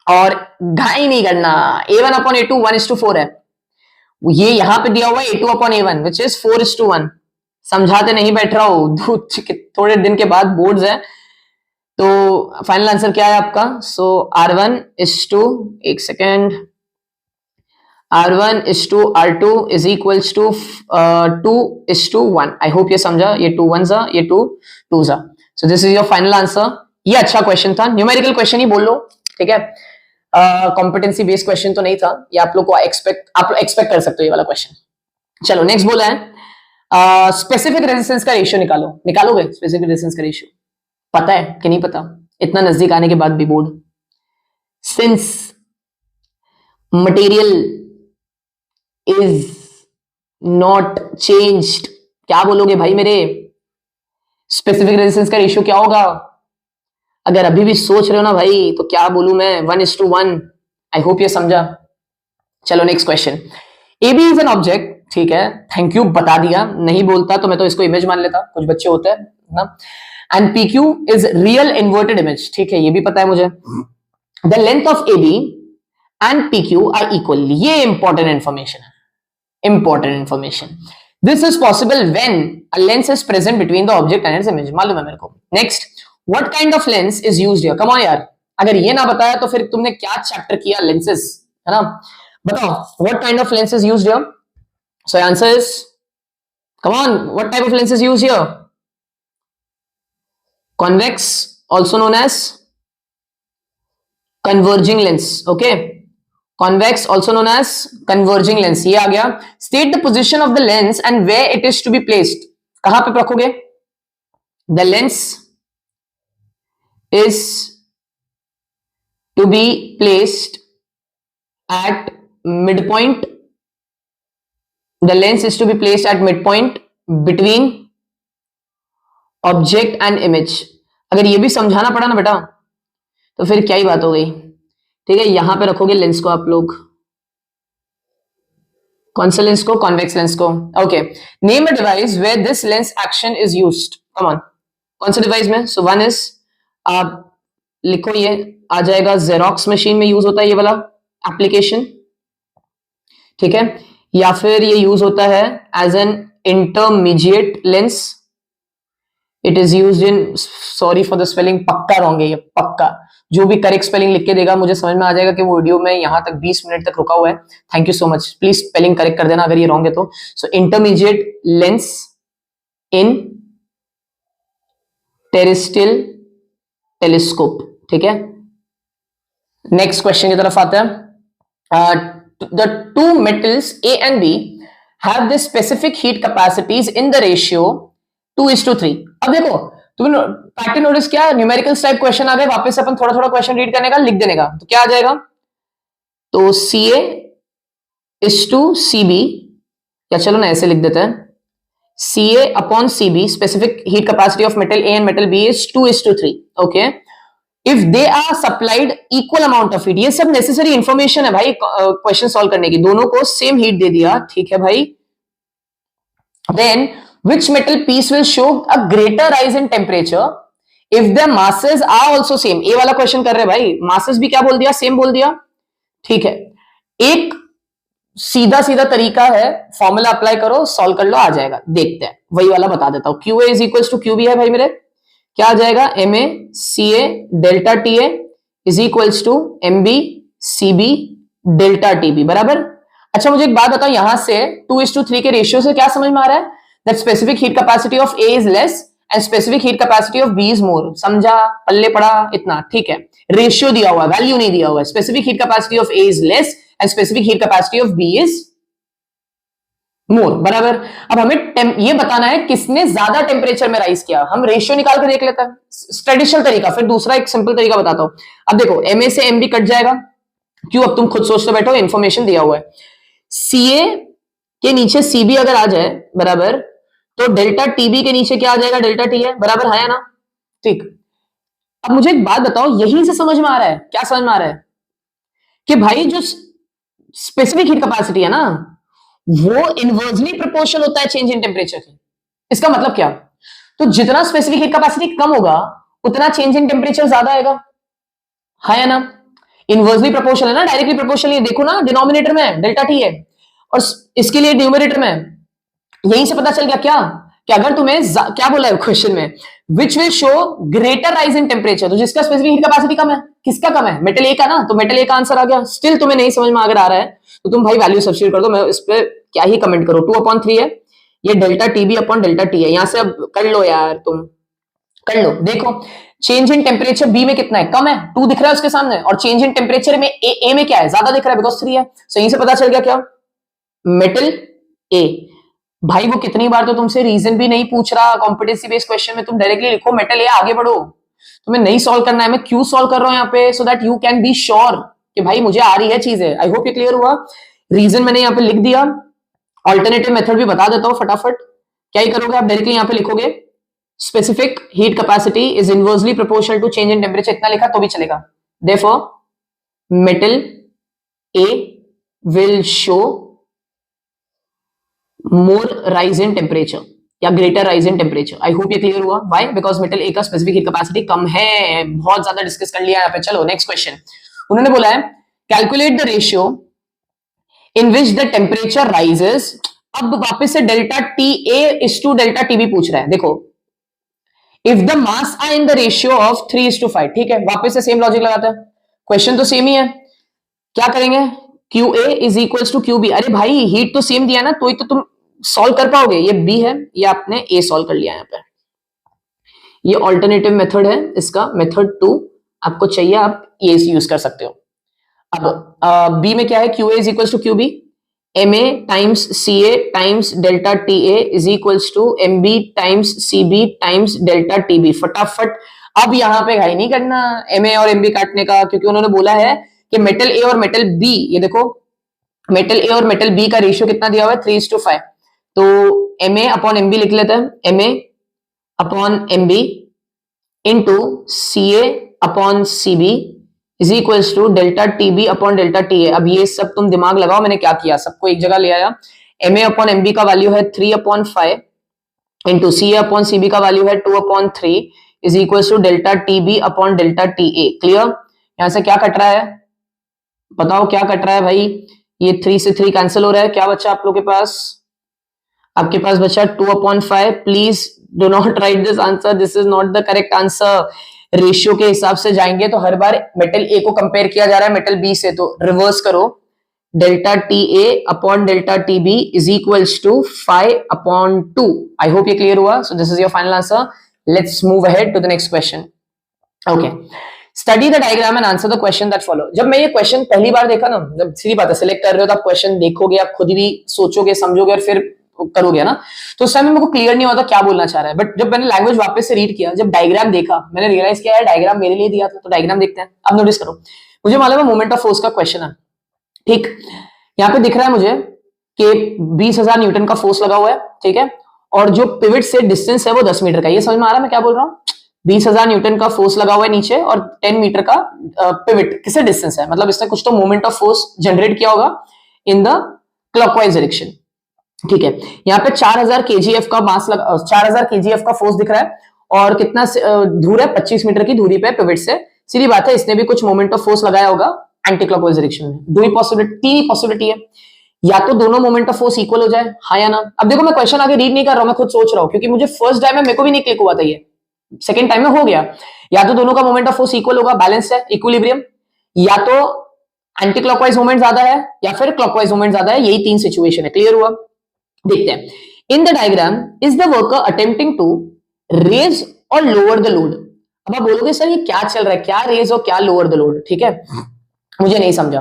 और घाई नहीं करना, A1 अपॉन A2 1:4 है। ये यहां पे दिया हुआ है A2 upon A1 which is 4:1। समझाते नहीं बैठ रहा हूं, थोड़े दिन के बाद बोर्ड्स है। तो फाइनल आंसर क्या है आपका? सो R1 इज टू, एक second, R1 is to R2 is equals to 2:1। I hope ये समझा, ये 2 1s ये 2 2s। So this is your final answer. ये अच्छा क्वेश्चन था, न्यूमेरिकल क्वेश्चन ही बोल लो, ठीक है। कॉम्पिटेंसी बेस्ड क्वेश्चन तो नहीं था ये, आप लोग को आप एक्सपेक्ट कर सकते हो ये वाला क्वेश्चन। चलो नेक्स्ट बोला है स्पेसिफिक रेजिस्टेंस का रेशियो निकालो। निकालोगे स्पेसिफिक रेजिस्टेंस का रेशियो? पता है कि नहीं पता? इतना नजदीक आने के बाद भी board, since material is not changed, क्या बोलोगे भाई मेरे? स्पेसिफिक रेजिस्टेंस का रेशियो क्या होगा? अगर अभी भी सोच रहे हो ना भाई तो क्या बोलूं मैं? 1:1। आई होप ये समझा। चलो next question. A B is an object, ठीक है, थैंक यू, बता दिया। नहीं बोलता तो मैं तो इसको इमेज मान लेता, कुछ बच्चे होते हैं ना। And P Q is real inverted image, ठीक है, ये भी पता है मुझे। The length of A B and P Q are equal, ये इंपॉर्टेंट इंफॉर्मेशन है, important information. This is possible when a lens is present between the object and its image. मालूम है मेरे को। Next, what kind of lens is used here? Come on यार, अगर ये ना बताया तो फिर तुमने क्या चैप्टर किया? लेंसेज, है ना। बताओ what kind of lens is used here? So answer is, come on, what type of lens is used here? convex, also known as converging lens, okay, convex also known as converging lens। ये आ गया। state the position of the lens and where it is to be placed। कहां पे रखोगे? the lens is to be placed at midpoint, the lens is to be placed at midpoint between object and image. अगर ये भी समझाना पड़ा ना बेटा तो फिर क्या ही बात हो गई, ठीक है। यहां पे रखोगे लेंस को आप लोग, कौन सा लेंस को? कॉन्वेक्स लेंस को, okay. Name a device where this lens action is used. Come on, कौन सा डिवाइस में? सो वन इज लिखो, ये आ जाएगा जेरोक्स मशीन में यूज होता है ये वाला एप्लीकेशन, ठीक है, या फिर ये यूज होता है as an intermediate lens, it is used in, sorry for the spelling, पक्का रॉन्ग है ये, पक्का। जो भी करेक्ट स्पेलिंग लिख के देगा मुझे समझ में आ जाएगा कि वो वीडियो में यहां तक 20 मिनट तक रुका हुआ है। Thank you so much, please spelling correct कर देना अगर ये रॉन्ग है तो। So intermediate lens in terrestrial telescope, ठीक है। नेक्स्ट क्वेश्चन की तरफ आते हैं। The two metals A and B have the specific heat capacities in the ratio 2:3। अब देखो तुमने पैटर्न नोटिस किया, न्यूमेरिकल्स टाइप क्वेश्चन आ गए, वापस से अपन थोड़ा थोड़ा क्वेश्चन रीड करने का, लिख देने का, तो क्या आ जाएगा, तो CA:CB, या चलो ना ऐसे लिख देते हैं, CA/CB specific heat capacity of metal A and metal B is 2:3, okay. If they are supplied equal amount of heat, ये सब नेसेसरी इंफॉर्मेशन है भाई क्वेश्चन सॉल्व करने की, दोनों को सेम हीट दे दिया, ठीक है भाई। Then which metal piece will show a greater rise in temperature if the masses are also same। ए वाला क्वेश्चन कर रहे भाई, masses भी क्या बोल दिया, सेम बोल दिया, ठीक है। एक सीधा सीधा तरीका है, फॉर्मूला अप्लाई करो, सॉल्व कर लो, आ जाएगा। देखते हैं, वही वाला बता देता हूं। QA is equal to QB है भाई मेरे, क्या आ जाएगा, MA CA delta TA is equal to MB CB delta TB, बराबर। अच्छा मुझे एक बात बताओ, यहां से 2:3 के रेशियो से क्या समझ में आ रहा है, that specific heat capacity of A is less and specific heat capacity of B is more। समझा, पल्ले पड़ा इतना, ठीक है। रेशियो दिया हुआ है, वैल्यू नहीं दिया हुआ है। Specific heat capacity of A is less and specific heat capacity of B is more, बराबर। अब हमें ये बताना है किसने ज्यादा टेम्परेचर में राइज किया, हम रेशियो निकाल के देख लेते हैं, ट्रेडिशनल तरीका। फिर दूसरा एक सिंपल तरीका बताता हूं। अब देखो MA से MB कट जाएगा, क्यों, अब तुम खुद सोचते बैठो, इंफॉर्मेशन दिया हुआ है। CA के नीचे CB अगर आ जाए, बराबर, तो डेल्टा TB के नीचे क्या आ जाएगा, डेल्टा TA, बराबर है ना, ठीक। अब मुझे एक बात बताओ, यहीं से समझ में आ रहा है, क्या समझ में आ रहा है, कि भाई जो स्पेसिफिक हीट कैपेसिटी है ना, वो इनवर्सली प्रोपोर्शनल होता है चेंज इन टेम्परेचर की। इसका मतलब क्या, तो जितना स्पेसिफिक हीट कैपेसिटी कम होगा उतना चेंज इन टेम्परेचर ज्यादा आएगा, है ना। इनवर्सली प्रोपोर्शनल है ना, डायरेक्टली प्रोपोर्शनल, देखो ना डिनोमिनेटर में डेल्टा T है और इसके लिए न्यूमरेटर में। यहीं से पता चल गया क्या, कि अगर तुम्हें क्या बोला है क्वेश्चन में, which will show greater rise in temperature, तो जिसका स्पेसिफिक हीट कैपेसिटी कम है, किसका कम है, मेटल ए का ना, तो मेटल ए का आंसर आ गया। स्टिल तुम्हें नहीं समझ में अगर आ रहा है तो तुम भाई वैल्यू सब्स्टिट्यूट कर दो, मैं इस पे क्या ही कमेंट करो। 2/3 है, ये delta TB upon delta T है, यहां से अब कर लो यार, तुम कर लो। देखो चेंज इन टेम्परेचर B में कितना है, कम है, 2 दिख रहा है उसके सामने, और चेंज इन टेम्परेचर में A में क्या है, ज्यादा दिख रहा है, बिकॉज 3 है। सो यहीं से पता चल गया क्या, मेटल A। भाई वो कितनी बार तो तुमसे रीजन भी नहीं पूछ रहा कॉम्पिटेंसी बेस्ड क्वेश्चन में, तुम डायरेक्टली लिखो मेटल ए, आगे बढ़ो। तुम्हें नहीं सॉल्व करना है, मैं क्यों सॉल्व कर रहा हूं यहाँ पे, so that you can be sure कि भाई मुझे आ रही है चीजें। आई होप ये क्लियर हुआ। रीजन मैंने यहाँ पे लिख दिया, ऑल्टरनेटिव मेथड भी बता देता हूं फटाफट। क्या ही करोगे आप, डायरेक्टली यहाँ पे लिखोगे specific heat capacity is inversely proportional to change in temperature, इतना लिखा तो भी चलेगा। Therefore metal A will show more rise in temperature या greater rise in temperature। I hope ये क्लियर हुआ। Why? Because metal A का स्पेसिफिक हीट कैपेसिटी कम है। बहुत ज्यादा डिस्कस कर लिया यहाँ पे। चलो नेक्स्ट क्वेश्चन, उन्होंने बोला है calculate the ratio in which the temperature rises. अब वापस से delta TA is to delta TB पूछ रहा है। देखो if the mass are in the ratio of 3:5, ठीक है, वापस से सेम लॉजिक लगाते हैं, क्वेश्चन तो सेम ही है। क्या करेंगे, QA is equal to QB। अरे भाई हीट तो सेम दिया ना, तो ही तो तुम सॉल्व कर पाओगे। ये B है, ये आपने A सॉल्व कर लिया यहाँ पे। ये ऑल्टरनेटिव मेथड है, इसका मेथड 2 आपको चाहिए, आप ये यूज कर सकते हो। अब B में क्या है, QA is equal to QB, MA times CA times delta TA is equal to MB times CB times delta TB। फटाफट, अब यहाँ पे घाई नहीं करना MA और MB काटने का, क्योंकि उन्होंने बोला है कि मेटल ए और मेटल बी, ये देखो मेटल ए और मेटल बी का रेशियो कितना दिया हुआ है, 3:5। तो MA अपॉन MB लिख लेते हैं, MA upon MB into CA upon CB is equal to delta TB upon delta TA। अब ये सब तुम दिमाग लगाओ, मैंने क्या किया, सबको एक जगह ले आया। MA अपॉन MB का वैल्यू है 3/5 इंटू CA अपॉन CB का वैल्यू है 2/3 is equal to delta T B upon delta T A. Clear? यहां से क्या कट रहा है, बताओ क्या कट रहा है भाई? ये 3 से 3 कैंसिल हो रहा है, क्या बचा आप लोग के पास? आपके पास बचा 2/5। Please do not right this answer, this is not the correct answer. Ratio के हिसाब से जाएंगे तो हर बार मेटल ए को कंपेयर किया जा रहा है मेटल बी से, तो रिवर्स करो। Delta T A upon delta T B is equals to 5/2। I hope ये क्लियर हुआ। So this is your final answer. Let's move ahead to the next question. Okay, study the diagram and answer the question that follow. जब मैं ये question पहली बार देखा ना, जब सीधी बात है सिलेक्ट कर रहे हो तो आप क्वेश्चन देखोगे, आप खुद भी सोचोगे समझोगे और फिर करोगे ना, तो उस टाइम मेरे को क्लियर नहीं होता क्या बोलना चाह रहा है। बट जब मैंने लैंग्वेज वापस से रीड किया, जब डायग्राम देखा, मैंने रियलाइज किया है डायग्राम मेरे लिए दिया था, तो डायग्राम देखते हैं। अब नोटिस करो, मुझे मालूम है मोमेंट ऑफ फोर्स का क्वेश्चन है, ठीक? यहाँ पे दिख रहा है मुझे कि 20,000 न्यूटन का फोर्स लगा हुआ है, ठीक है, और जो पिवट से डिस्टेंस है वो 10 मीटर का। ये समझ में आ रहा है मैं क्या बोल रहा हूँ? 20,000 न्यूटन का फोर्स लगा हुआ है नीचे और 10 मीटर का पिवट किससे डिस्टेंस है, मतलब इसने कुछ तो मोमेंट ऑफ फोर्स जनरेट किया होगा इन द क्लॉकवाइज डायरेक्शन, ठीक है। यहाँ पे 4000 kgf का मास 4000 kgf का फोर्स दिख रहा है, और कितना दूर है? 25 मीटर की दूरी पे पिवट से। सीधी बात है, इसने भी कुछ मोमेंट ऑफ फोर्स लगाया होगा एंटी क्लॉकवाइज डायरेक्शन में। दो ही पॉसिबिलिटी, तीन ही पॉसिबिलिटी है, या तो दोनों मोमेंट ऑफ फोर्स इक्वल हो जाए, हाँ या ना। अब देखो मैं क्वेश्चन आगे रीड नहीं कर रहा हूं, मैं खुद सोच रहा हूं, क्योंकि मुझे फर्स्ट टाइम में मेरे को भी नहीं क्लिक हुआ था, ये सेकंड टाइम में हो गया। या तो दोनों का मोमेंट ऑफ फोर्स इक्वल होगा, बैलेंस है, इक्विलिब्रियम, या तो एंटी क्लॉकवाइज मोमेंट ज्यादा है या फिर क्लॉकवाइज मोमेंट ज्यादा है। यही तीन सिचुएशन है। क्लियर हुआ? देखते हैं। In the diagram is the worker attempting to raise और लोअर द लोड। अब आप बोलोगे सर ये क्या चल रहा है, क्या रेज और क्या लोअर द लोड, ठीक है, मुझे नहीं समझा।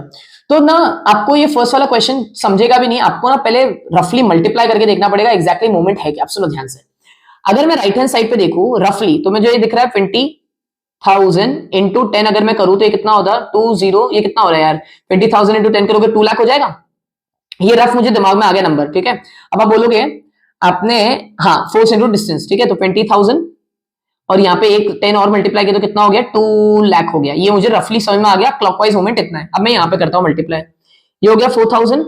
तो ना आपको ये फर्स्ट वाला क्वेश्चन समझेगा भी नहीं, आपको ना पहले रफली मल्टीप्लाई करके देखना पड़ेगा एग्जैक्टली मोमेंट है क्या। आप सुनो ध्यान से, अगर मैं राइट हैंड साइड पे देखूं रफली, तो मुझे ये दिख रहा है 20,000 इंटू 10 अगर मैं करूं तो ये कितना होता है? 20, ये कितना हो रहा है यार? 20,000 इंटू 10 करोगे 2 लाख हो जाएगा। ये रफ मुझे दिमाग में आ गया नंबर, ठीक है। अब आप बोलोगे आपने, हाँ, फोर्स इंटू डिस्टेंस, ठीक है, तो 20,000 और यहाँ पे एक 10 और मल्टीप्लाई किया तो कितना हो गया? 2 लाख हो गया। ये मुझे रफली समझ में आ गया क्लॉकवाइज मोमेंट इतना है। अब मैं यहाँ पे करता हूँ मल्टीप्लाई, ये हो गया 4,000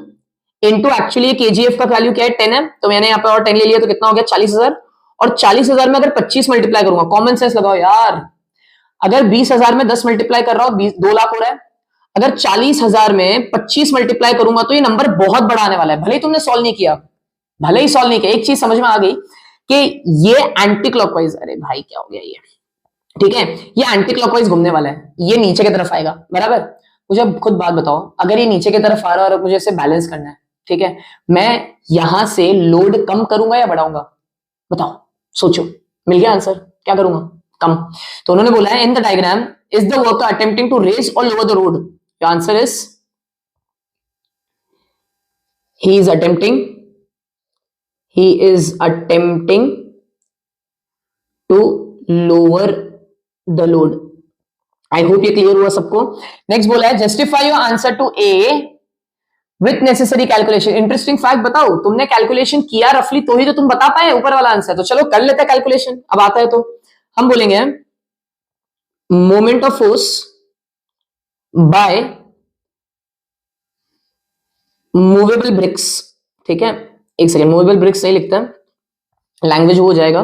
इंटू एक्चुअली केजीएफ का वैल्यू क्या है? 10 है, तो मैंने यहाँ पे और 10 ले लिया तो कितना हो गया? 40,000। और 40,000 में अगर 25 मल्टीप्लाई करूंगा, कॉमन सेंस लगाओ यार, अगर 20,000 में 10 मल्टीप्लाई कर रहा हूं 2 लाख हो रहा है। अगर 40,000 में 25 मल्टीप्लाई करूंगा तो ये नंबर बहुत बड़ा आने वाला है। भले ही तुमने सॉल्व नहीं किया, भले ही सॉल्व नहीं किया, एक चीज समझ में आ गई कि ये एंटी क्लॉकवाइज, अरे भाई क्या हो गया ये, ठीक है, ये एंटी क्लॉकवाइज घूमने वाला है, ये नीचे की तरफ आएगा, बराबर। मुझे अब खुद बात बताओ, अगर ये नीचे की तरफ आ रहा है और मुझे इसे बैलेंस करना है, ठीक है, मैं यहां से लोड कम करूंगा या बढ़ाऊंगा? बताओ, सोचो, मिल गया आंसर, क्या करूंगा? कम। तो उन्होंने बोला है in the diagram is the worker attempting to raise और lower the road. Your answer is he is attempting to lower the load. I hope ये क्लियर हुआ सबको। नेक्स्ट बोला है justify your answer to A with necessary calculation. Interesting fact बताओ, तुमने calculation किया रफली तो ही तो तुम बता पाए ऊपर वाला आंसर। तो चलो कर लेते हैं कैलकुलेशन, अब आता है तो हम बोलेंगे moment of force by movable bricks, ठीक है, एक सेकेंड, मूवेबल ब्रिक्स नहीं लिखता, लैंग्वेज वो हो जाएगा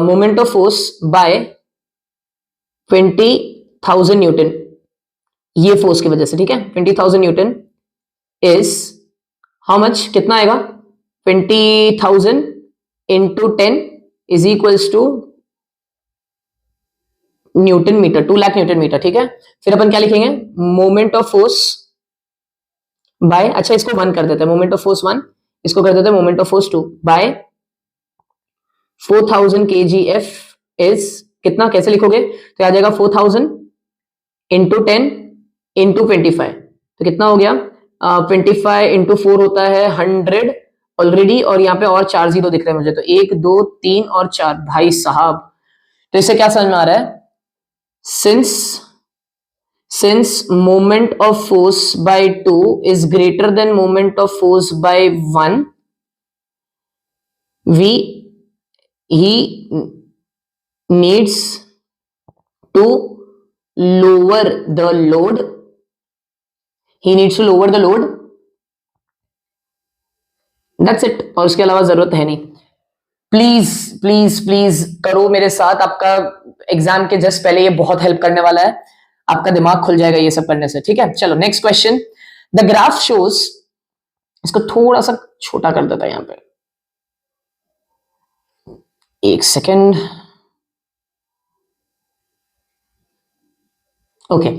moment of force bye 20,000 Newton, ये फोर्स की वजह से, ठीक है। 20,000 न्यूटन इज हाउ मच, कितना आएगा? 20,000 into 10 is equals to newton metre, 2 lakh newton metre, ठीक है। फिर अपन क्या लिखेंगे? मोमेंट ऑफ फोर्स बाय, अच्छा इसको 1 कर देते हैं, मोमेंट ऑफ फोर्स 1, इसको कर देते हैं moment of force 2 by 4,000 kgf is कितना, कैसे लिखोगे? तो आ जाएगा 4,000 इंटू 10 इंटू 25, तो कितना हो गया? 25 इंटू 4 होता है 100 ऑलरेडी, और यहाँ पे और 4 जीरो दिख रहे हैं मुझे, तो 1 2 3 और 4, भाई साहब। तो इससे क्या समझ में आ रहा है? since moment of force by 2 is greater than moment of force by 1, he needs to lower the load. He needs to lower the load. That's it. और उसके अलावा जरूरत है नहीं। प्लीज प्लीज प्लीज करो मेरे साथ, आपका एग्जाम के जस्ट पहले ये बहुत हेल्प करने वाला है, आपका दिमाग खुल जाएगा ये सब करने से, ठीक है। चलो next question, the graph shows, इसको थोड़ा सा छोटा कर देता है यहां पे, एक सेकेंड, ओके।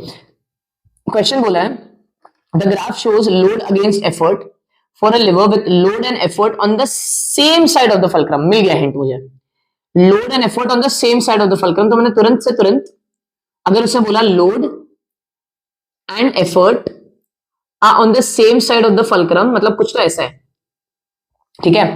क्वेश्चन बोला है, the graph shows load against effort for a lever with load and effort on the same side of the fulcrum. मिल गया हिंट मुझे, load and effort on the same side of the fulcrum, तो मैंने तुरंत से तुरंत अगर उसे बोला load and effort on the same side of the fulcrum, मतलब कुछ तो ऐसा है, ठीक है।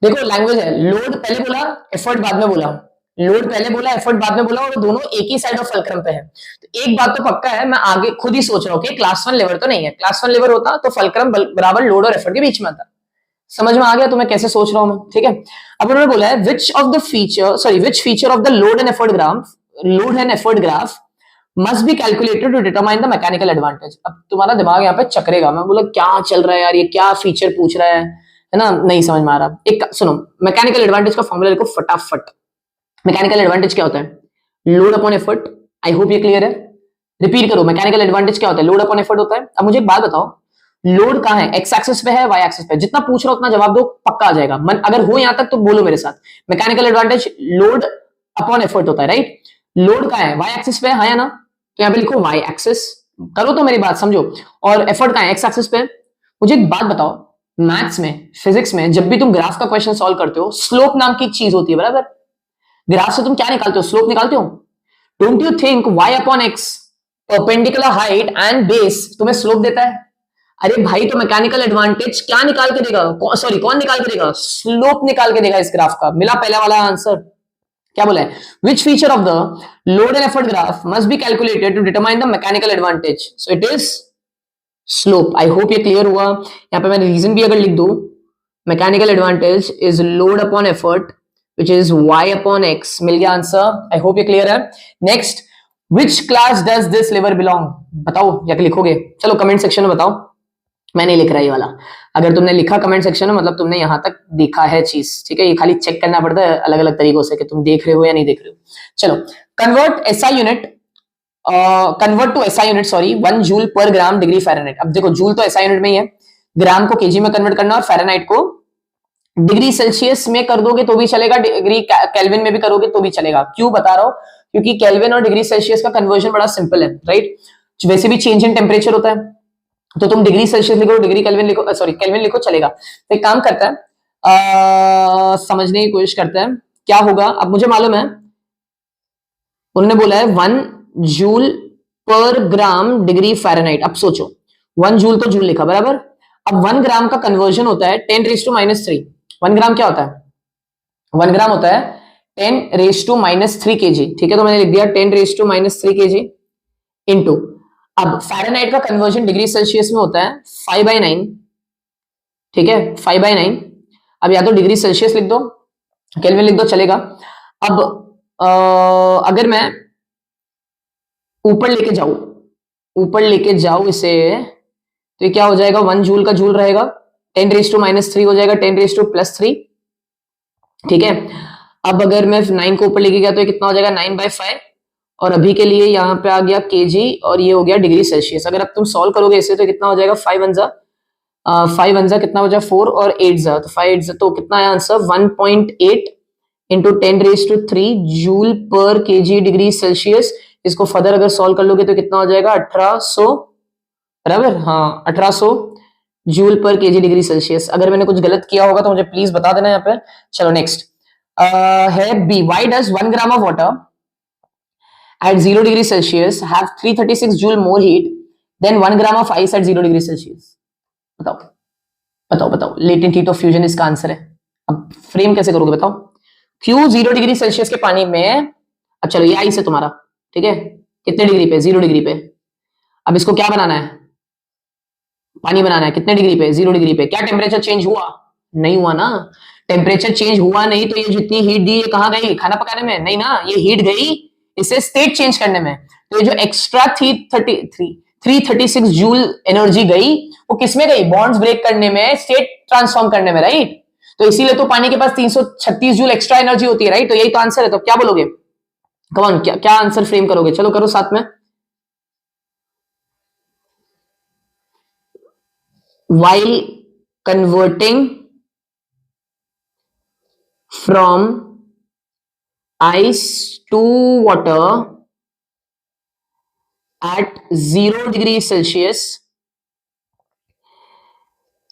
देखो लैंग्वेज है, लोड पहले बोला एफर्ट बाद में बोला, लोड पहले बोला एफर्ट बाद में बोला, और दोनों एक ही साइड ऑफ फल्क्रम पे है। तो एक बात तो पक्का है, मैं आगे खुद ही सोच रहा हूं कि क्लास 1 लिवर तो नहीं है, क्लास 1 लिवर होता तो फल्क्रम बराबर लोड और एफर्ट के बीच में आता। समझ में आ गया तुम्हें कैसे सोच रहा हूं मैं, ठीक है। अब उन्होंने बोला है which feature of the load and effort graph must be calculated to determine the mechanical advantage. अब तुम्हारा दिमाग यहाँ पे चकरेगा, मैं बोला क्या चल रहा है यार, ये क्या फीचर पूछ रहा है ना, नहीं समझ में आ रहा। एक सुनो, मैकेनिकल एडवांटेज का फॉर्मूला लिखो फटाफट। मैकेनिकल एडवांटेज क्या होता है, लोड अपॉन एफर्ट। आई होप ये क्लियर है, रिपीट करो, मैकेनिकल एडवांटेज क्या होता है, लोड अपॉन एफर्ट होता है। अब मुझे एक बात बताओ, लोड कहां है, एक्स एक्सिस पे है, वाई एक्सिस पे? जितना पूछ रहा हूं उतना जवाब दो, पक्का आ जाएगा। अगर हो यहां तक तो बोलो मेरे साथ, mechanical advantage load upon effort होता है, राइट। लोड कहां है, वाई एक्सिस पे है, हाँ या ना? तो यहां पे लिखो वाई एक्सिस, करो तो मेरी बात समझो। और एफर्ट कहां है, एक्स एक्सिस पे। मुझे एक बात बताओ, मैथ्स में, फिजिक्स में जब भी तुम ग्राफ का क्वेश्चन सॉल्व करते हो, स्लोप नाम की चीज होती है, बराबर। ग्राफ से तुम क्या निकालते हो, स्लोप निकालते हो। Don't you think y upon x perpendicular height and base तुम्हें स्लोप देता है? अरे भाई, तो मैकेनिकल एडवांटेज क्या निकाल के देगा, कौन निकाल के देगा, स्लोप निकाल के देगा इस ग्राफ का। मिला पहला वाला आंसर। क्या बोला है, which feature of the load and effort graph must be calculated to determine the mechanical advantage, so it is slope. I hope ये क्लियर हुआ। यहां पे मैंने रीजन भी अगर लिख दू, mechanical advantage is load upon effort which is y upon x, मिल गया आंसर। आई होप ये क्लियर है। Next, which class does this liver belong, बताओ या लिखोगे, चलो कमेंट सेक्शन में बताओ। मैं नहीं लिख रहा ये वाला, अगर तुमने लिखा कमेंट सेक्शन में मतलब तुमने यहां तक देखा है चीज, ठीक है। ये खाली चेक करना पड़ता है अलग अलग तरीकों से कि तुम देख रहे हो या नहीं देख रहे हो। चलो, convert to SI unit, sorry, 1 joule per gram degree Fahrenheit. अब देखो, जूल तो एसआई यूनिट में ही है, ग्राम को केजी में कन्वर्ट करना और फ़ारेनहाइट को डिग्री सेल्सियस में कर दोगे तो भी चलेगा, डिग्री केल्विन में भी करोगे तो भी चलेगा। क्यों बता रहा हूं, क्योंकि केल्विन और डिग्री सेल्सियस का कन्वर्जन बड़ा सिंपल है, राइट। वैसे भी चेंज इन टेम्परेचर होता है, तो तुम डिग्री सेल्सियस लिखो, डिग्री केल्विन लिखो, सॉरी केल्विन लिखो, चलेगा। तो एक काम करता है, समझने की कोशिश करते हैं क्या होगा। अब मुझे मालूम है, उन्होंने बोला है 1 joule per gram degree Fahrenheit. अब सोचो, 1 जूल तो जूल लिखा, बराबर। अब 1 ग्राम का कन्वर्जन होता है 10⁻³ 1 ग्राम क्या होता है, 1 ग्राम होता है 10⁻³ kg, ठीक है। तो मैंने लिख दिया 10⁻³ kg इंटू, अब फ़ारेनहाइट का कन्वर्जन डिग्री सेल्सियस में होता है 5/9, ठीक है, 5/9। अब या तो डिग्री सेल्सियस लिख दो, केल्विन लिख दो, चलेगा। अब अगर मैं ऊपर लेके जाऊं इसे, तो ये क्या हो जाएगा, 1 जूल का जूल रहेगा, 10⁻³ हो जाएगा 10⁻+3, ठीक है। अब अगर मैं 9 को ऊपर लेके गया तो ये कितना हो जाएगा, 9/5, और अभी के लिए यहाँ पे आ गया केजी, और ये हो गया डिग्री सेल्सियस। अगर अब तुम सॉल्व करोगे इसे तो कितना हो जाएगा, 5 1 कितना हो जाएगा, 4 और 8 तो 5 तो कितना है आंसर, 1.8 इंटू 10⁻³ जूल पर केजी डिग्री सेल्सियस। इसको फर्दर अगर सॉल्व कर लोगे तो कितना हो जाएगा, 1800, बराबर, हाँ 1800 जूल पर केजी डिग्री सेल्सियस। अगर मैंने कुछ गलत किया होगा तो मुझे प्लीज बता देना यहाँ पे। चलो नेक्स्ट है B, why does 1 gram of water at 0 degree Celsius have 336 joule more heat than 1 gram of ice at 0 degree Celsius? बताओ लेटेंट हीट ऑफ फ्यूजन इसका आंसर है। अब फ्रेम कैसे करोगे बताओ, क्यों 0 डिग्री सेल्सियस के पानी में, अब चलो ये आइस है तुम्हारा, ठीक है, कितने डिग्री पे, 0 डिग्री पे। अब इसको क्या बनाना है, पानी बनाना है, कितने डिग्री पे, 0 डिग्री पे। क्या टेम्परेचर चेंज हुआ, नहीं हुआ ना, टेम्परेचर चेंज हुआ नहीं तो ये जितनी हीट दी ये कहां गई, खाना पकाने में, नहीं ना, ये हीट गई इसे स्टेट चेंज करने में। तो ये जो एक्स्ट्रा 336 जूल एनर्जी गई वो किसमें गई, बॉन्ड्स ब्रेक करने में, स्टेट ट्रांसफॉर्म करने में, राइट। तो इसीलिए तो पानी के पास 336 जूल एक्स्ट्रा एनर्जी होती है, राइट? तो यही तो आंसर है। तो क्या बोलोगे? कम ऑन, क्या क्या आंसर फ्रेम करोगे? चलो करो साथ में। While converting from ice to water at 0 degrees Celsius,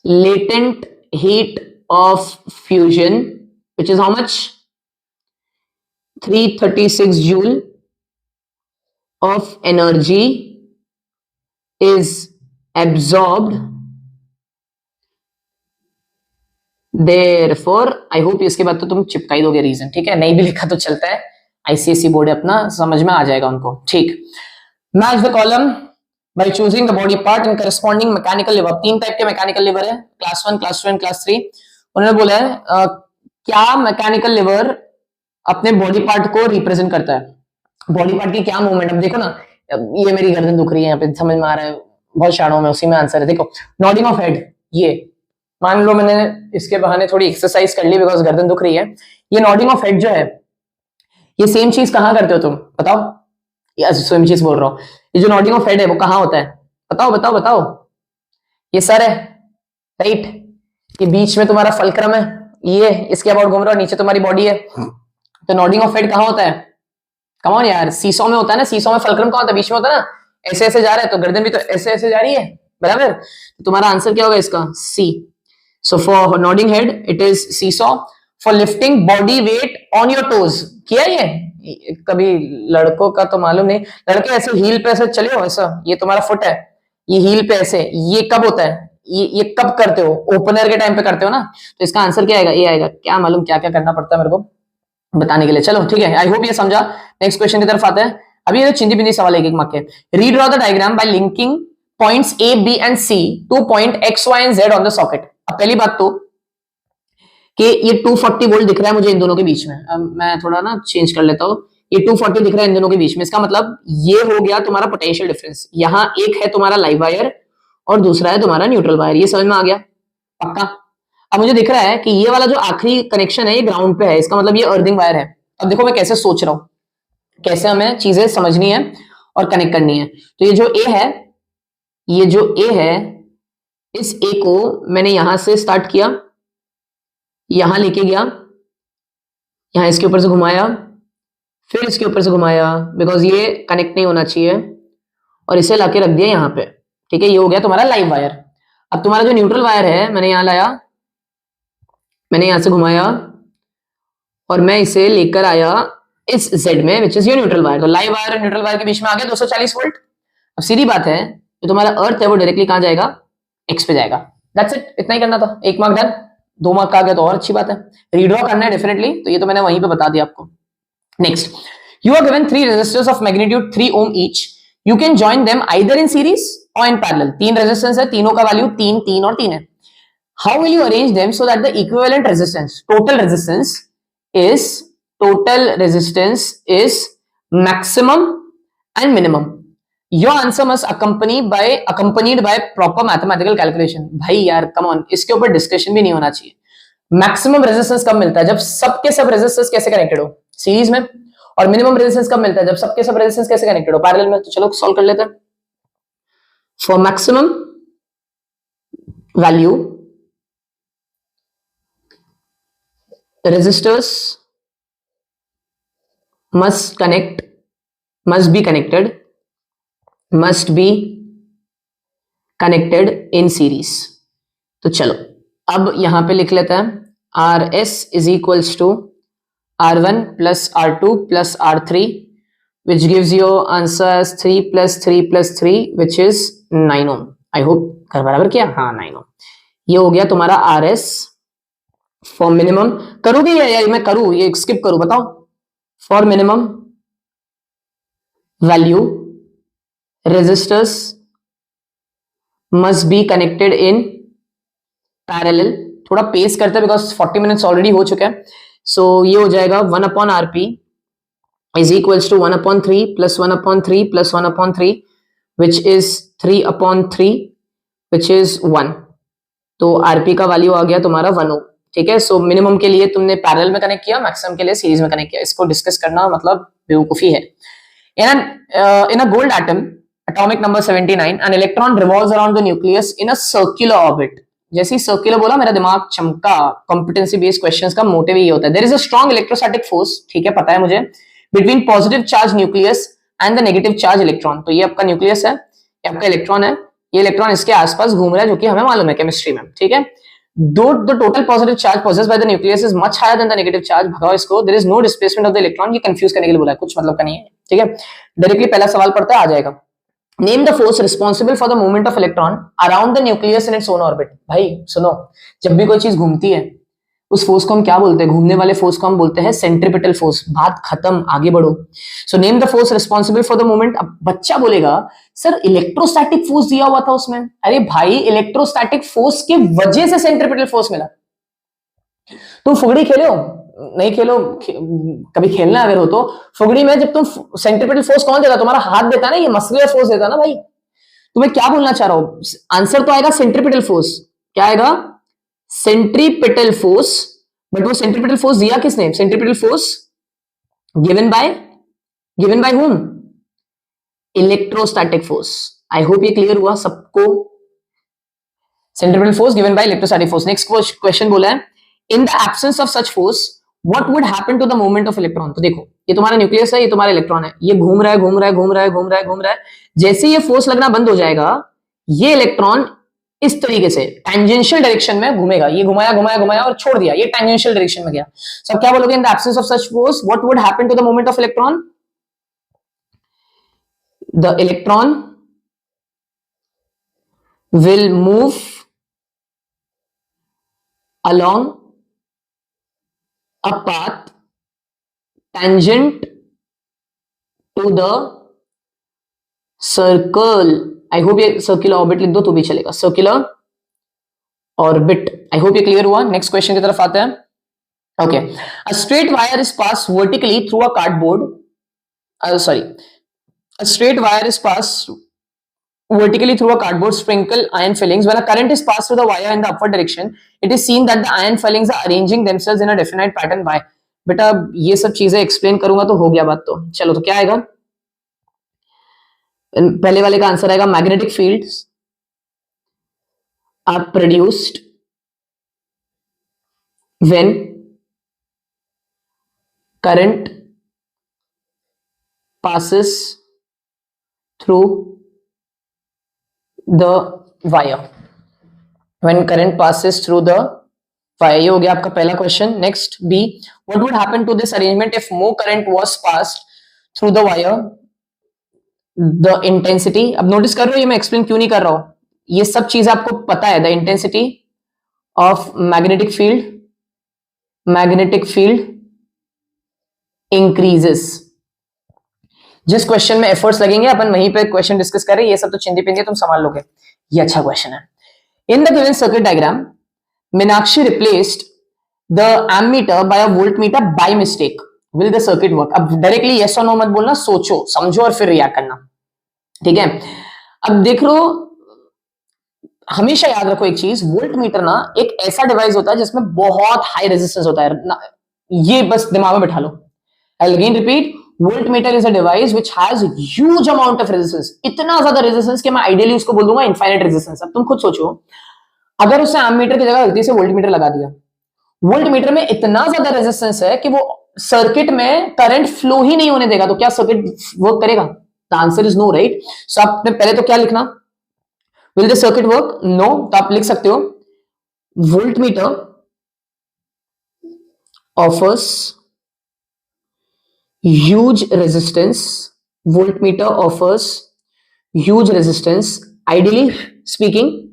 latent heat of fusion, which is how much? 336 joule of energy is absorbed. Therefore, I hope इसके बाद तो तुम चिपका ही दोगे रीजन, ठीक है? नहीं भी लिखा तो चलता है, आईसीएसई बोर्ड है अपना, समझ में आ जाएगा उनको, ठीक। Match the column by choosing the body part and corresponding mechanical liver. 3 type के मैकेनिकल लिवर है, क्लास 1, क्लास 2 एंड क्लास 3। उन्होंने बोला है क्या मैकेनिकल लिवर अपने बॉडी पार्ट को रिप्रेजेंट करता है, बॉडी पार्ट की क्या मूवमेंट। अब देखो ना, ये मेरी गर्दन दुख रही है, यहाँ पे समझ में आ रहा है, बहुत शाणों में उसी में आंसर है। देखो नॉडिंग ऑफ हेड, ये मान लो मैंने इसके बहाने थोड़ी एक्सरसाइज कर ली बिकॉज गर्दन दुख रही है। ये नॉडिंग ऑफ हेड जो है, ये सेम चीज कहां करते हो तुम बताओ? सेम चीज बोल रहा हूँ, ये जो नॉडिंग ऑफ हेड है वो कहां होता है? बताओ बताओ बताओ। ये सर है, राइट? ये बीच में तुम्हारा फलक्रम है, ये इसके अबाउट घूम रहा है, नीचे तुम्हारी बॉडी है। तो नॉडिंग ऑफ हेड कहां होता है? कम ऑन यार, सीसो में होता है ना, सीसो में फलक्रम कहां होता है? बीच में होता है ना, ऐसे ऐसे जा रहा है, तो गर्दन भी तो ऐसे ऐसे जा रही है, बराबर? तो तुम्हारा आंसर क्या होगा इसका? सी। So for nodding head, it is seesaw. For lifting body weight on your toes, किया ये कभी? लड़कों का तो मालूम नहीं, लड़के ऐसे हील पे ऐसे चले हो, ऐसा ये तुम्हारा फुट है, ये हील पे ऐसे, ये कब होता है? ये कब करते हो? ओपनर के टाइम पे करते हो ना। तो इसका आंसर क्या आएगा? ये आएगा। क्या मालूम क्या क्या करना पड़ता है मेरे को बताने के लिए। चलो ठीक है, आई होप ये समझा। नेक्स्ट क्वेश्चन की तरफ आते हैं। अभी ये चिंदी बिंदी सवाल एक मार्क के। Redraw the diagram by linking points A, B and C to point X, Y and Z on the socket. अब पहली बात तो कि ये 240 वोल्ट दिख रहा है मुझे इन दोनों के बीच में। अब मैं थोड़ा ना चेंज कर लेता हूं, ये 240 दिख रहा है इन दोनों के बीच में। इसका मतलब ये हो गया तुम्हारा पोटेंशियल डिफरेंस। यहां एक है तुम्हारा लाइव वायर और दूसरा है तुम्हारा न्यूट्रल वायर। ये समझ में आ गया पक्का? अब मुझे दिख रहा है कि ये वाला जो आखिरी कनेक्शन है ये ग्राउंड पे है, इसका मतलब ये अर्थिंग वायर है। अब देखो मैं कैसे सोच रहा हूं, कैसे हमें चीजें समझनी है और कनेक्ट करनी है। तो ये जो ए है, ये जो ए है, इस ए को मैंने यहां से स्टार्ट किया, यहां लेके गया, यहां इसके ऊपर से घुमाया, फिर इसके ऊपर से घुमाया बिकॉज ये कनेक्ट नहीं होना चाहिए, और इसे लाके रख दिया यहां पे, ठीक है? ये हो गया तुम्हारा लाइव वायर। अब तुम्हारा जो न्यूट्रल वायर है मैंने यहां लाया, मैंने यहां से घुमाया और मैं इसे लेकर आया इस जेड में, which is your neutral wire. तो लाइव वायर और न्यूट्रल वायर के बीच में आ गया 240 वोल्ट। अब सीधी बात है, जो तुम्हारा अर्थ है वो डायरेक्टली कहां जाएगा? एक्स पे जाएगा। दैट्स इट, इतना ही करना था। 1 मार्क डन। 2 मार्क का आ गया तो और अच्छी बात है। रीड्रॉ करना है डेफिनेटली, तो ये तो मैंने वहीं पे बता दिया आपको। Next, you are given 3 resistors of magnitude 3 ohm each. You can join them either in series और इन पैरेलल। 3 रेजिस्टेंस है, तीनों का वैल्यू 3, 3 और 3 है। How will you arrange them so that the equivalent resistance, total resistance is maximum and minimum? Your answer must accompanied by proper mathematical calculation. भाई यार come on, इसके ऊपर डिस्कशन भी नहीं होना चाहिए। मैक्सिमम रेजिस्टेंस कब मिलता है? जब सबके सब रेजिस्टेंस कैसे कनेक्टेड हो? सीरीज में। और मिनिमम रेजिस्टेंस कब मिलता है? जब सबके सब रेजिस्टेंस कैसे कनेक्टेड हो? पैरेलल में। तो चलो सॉल्व कर लेते हैं। For maximum value, resistors must be connected in series। तो चलो अब यहां पे लिख लेते हैं, RS is equals to R1 plus R2 plus R3, which gives you answer as 3 plus 3 plus 3, which is 9 ohm। I hope कर बराबर किया? हाँ 9 ohm। ये हो गया तुम्हारा RS। फॉर मिनिमम करोगे या मैं करूं, ये स्किप करूं बताओ? For minimum value resistors must be connected in parallel. थोड़ा पेस करते हैं बिकॉज 40 मिनट्स ऑलरेडी हो चुके हैं। सो ये हो जाएगा 1/RP is equals to 1/3 plus 1/3 plus 1/3 which is 3/3 which is 1। तो आरपी का वैल्यू आ गया तुम्हारा 1 ओम। ठीक है। सो मिनिमम के लिए तुमने पैरेलल में कनेक्ट किया, मैक्सिमम के लिए सीरीज में कनेक्ट किया। इसको डिस्कस करना मतलब बेवकूफी है। In a gold atom atomic number 79 an electron revolves around the nucleus in a circular orbit। जैसे ही सर्कुलर बोला मेरा दिमाग चमका। कॉम्पिटेंसी बेस्ड क्वेश्चंस का मोटिव ये होता है। There is a strong electrostatic force, ठीक है पता है मुझे, between positive charge nucleus and the negative charge electron. तो ये आपका न्यूक्लियस है, ये आपका इलेक्ट्रॉन है, ये इलेक्ट्रॉन इसके आसपास घूम रहा है, जो कि हमें मालूम है केमिस्ट्री में, ठीक है। The total positive charge possessed by the nucleus is much higher than the negative charge। भगाओ इसको। there is no displacement of the electron। ये कंफ्यूज करने के लिए बोला है, कुछ मतलब का नहीं है, ठीक है। डायरेक्टली पहला सवाल पढ़ता है, आ जाएगा। Name the force responsible for the movement of electron around the nucleus in its own orbit. भाई सुनो, जब भी कोई चीज घूमती है उस फोर्स को हम क्या बोलते हैं? घूमने वाले फोर्स को हम बोलते हैं सेंट्रीपिटल फोर्स। बात खत्म, आगे बढ़ो। So name the force responsible for the movement. अब बच्चा बोलेगा सर इलेक्ट्रोस्टैटिक फोर्स दिया हुआ था उसमें। अरे भाई इलेक्ट्रोस्टैटिक फोर्स की वजह से सेंट्रीपिटल फोर्स मिला। तुम फुगड़ी खेलो, नहीं खेलो, कभी खेलना अगर हो तो फुगड़ी में जब तुम सेंट्रीपिटल फोर्स कौन देता? तुम्हारा हाथ देता ना, ये मस्कुलर फोर्स देता ना भाई। तुम्हें क्या बोलना चाह रहा हूं? आंसर तो आएगा सेंट्रीपिटल फोर्स। क्या आएगा? Centripetal force. बट वो सेंट्रीपिटल फोर्स दिया किसने? Centripetal force given by whom? Electrostatic force. I hope ये क्लियर हुआ सबको। Centripetal force given by electrostatic force. Next question बोला है in the absence of such force what would happen to the movement of electron. तो देखो ये तुम्हारा nucleus है, ये तुम्हारा इलेक्ट्रॉन है, ये घूम रहा है घूम रहा है घूम रहा है घूम रहा है घूम रहा है। जैसे ये फोर्स लगना बंद हो जाएगा, ये इलेक्ट्रॉन इस तरीके से टेंजेंशियल डायरेक्शन में घूमेगा। ये घुमाया घुमाया घुमाया और छोड़ दिया, ये टेंजेंशियल डायरेक्शन में गया। सब क्या बोलोगे? In the absence of such force what would happen to the movement of electron? The electron will move along a path tangent to the circle। I hope ये सर्कुलर ऑर्बिट लिख दो तो भी चलेगा, सर्कुलर ऑर्बिट। आई होप ये clear हुआ। Next question की तरफ आते हैं। Okay, a straight wire is pass vertically through a cardboard sorry a straight wire is passed vertically through a cardboard sprinkle iron fillings। When a current is passed through the wire in the upward direction, it is seen that the iron fillings are arranging themselves in a definite pattern। Why? बेटा ये सब चीजें explain करूंगा तो हो गया बात। तो चलो, तो क्या आएगा? पहले वाले का आंसर आएगा magnetic fields are produced when current passes through the wire। when current passes through the wire। ये हो गया आपका पहला question. Next B, what would happen to this arrangement if more current was passed through the wire? the intensity। अब notice कर रहे हो ये मैं एक्सप्लेन क्यों नहीं कर रहा हूं, ये सब चीज आपको पता है। the intensity of magnetic field increases। जिस क्वेश्चन में एफर्ट्स लगेंगे अपन वहीं पे क्वेश्चन डिस्कस करें। ये सब तो चिंदी पिंदी तुम संभाल लोगे। ये अच्छा क्वेश्चन है। In the given circuit diagram Meenakshi replaced the ammeter by a voltmeter by mistake, will the circuit work? अब डायरेक्टली यस और नो मत बोलना, सोचो समझो और फिर रिएक्ट करना, ठीक है। अब देख लो, हमेशा याद रखो एक चीज, वोल्टमीटर ना एक ऐसा डिवाइस होता है जिसमें बहुत हाई रेजिस्टेंस होता है। ये बस दिमाग में बैठा लो। I again repeat, voltmeter is a device which has huge amount of resistance. इतना ज्यादा रेजिस्टेंस कि मैं आइडियली उसको बोल दूंगा इनफाइनाइट रेजिस्टेंस। अब तुम खुद सोचो, अगर उसने एमीटर की जगह गलती से वोल्टमीटर लगा दिया, वोल्टमीटर में इतना ज्यादा रेजिस्टेंस है कि वो सर्किट में करंट फ्लो ही नहीं होने देगा, तो क्या सर्किट वर्क करेगा? The answer is no, right. So आपने पहले तो क्या लिखना? Will the circuit work? No. तो आप लिख सकते हो voltmeter offers huge resistance। voltmeter offers huge resistance, ideally speaking,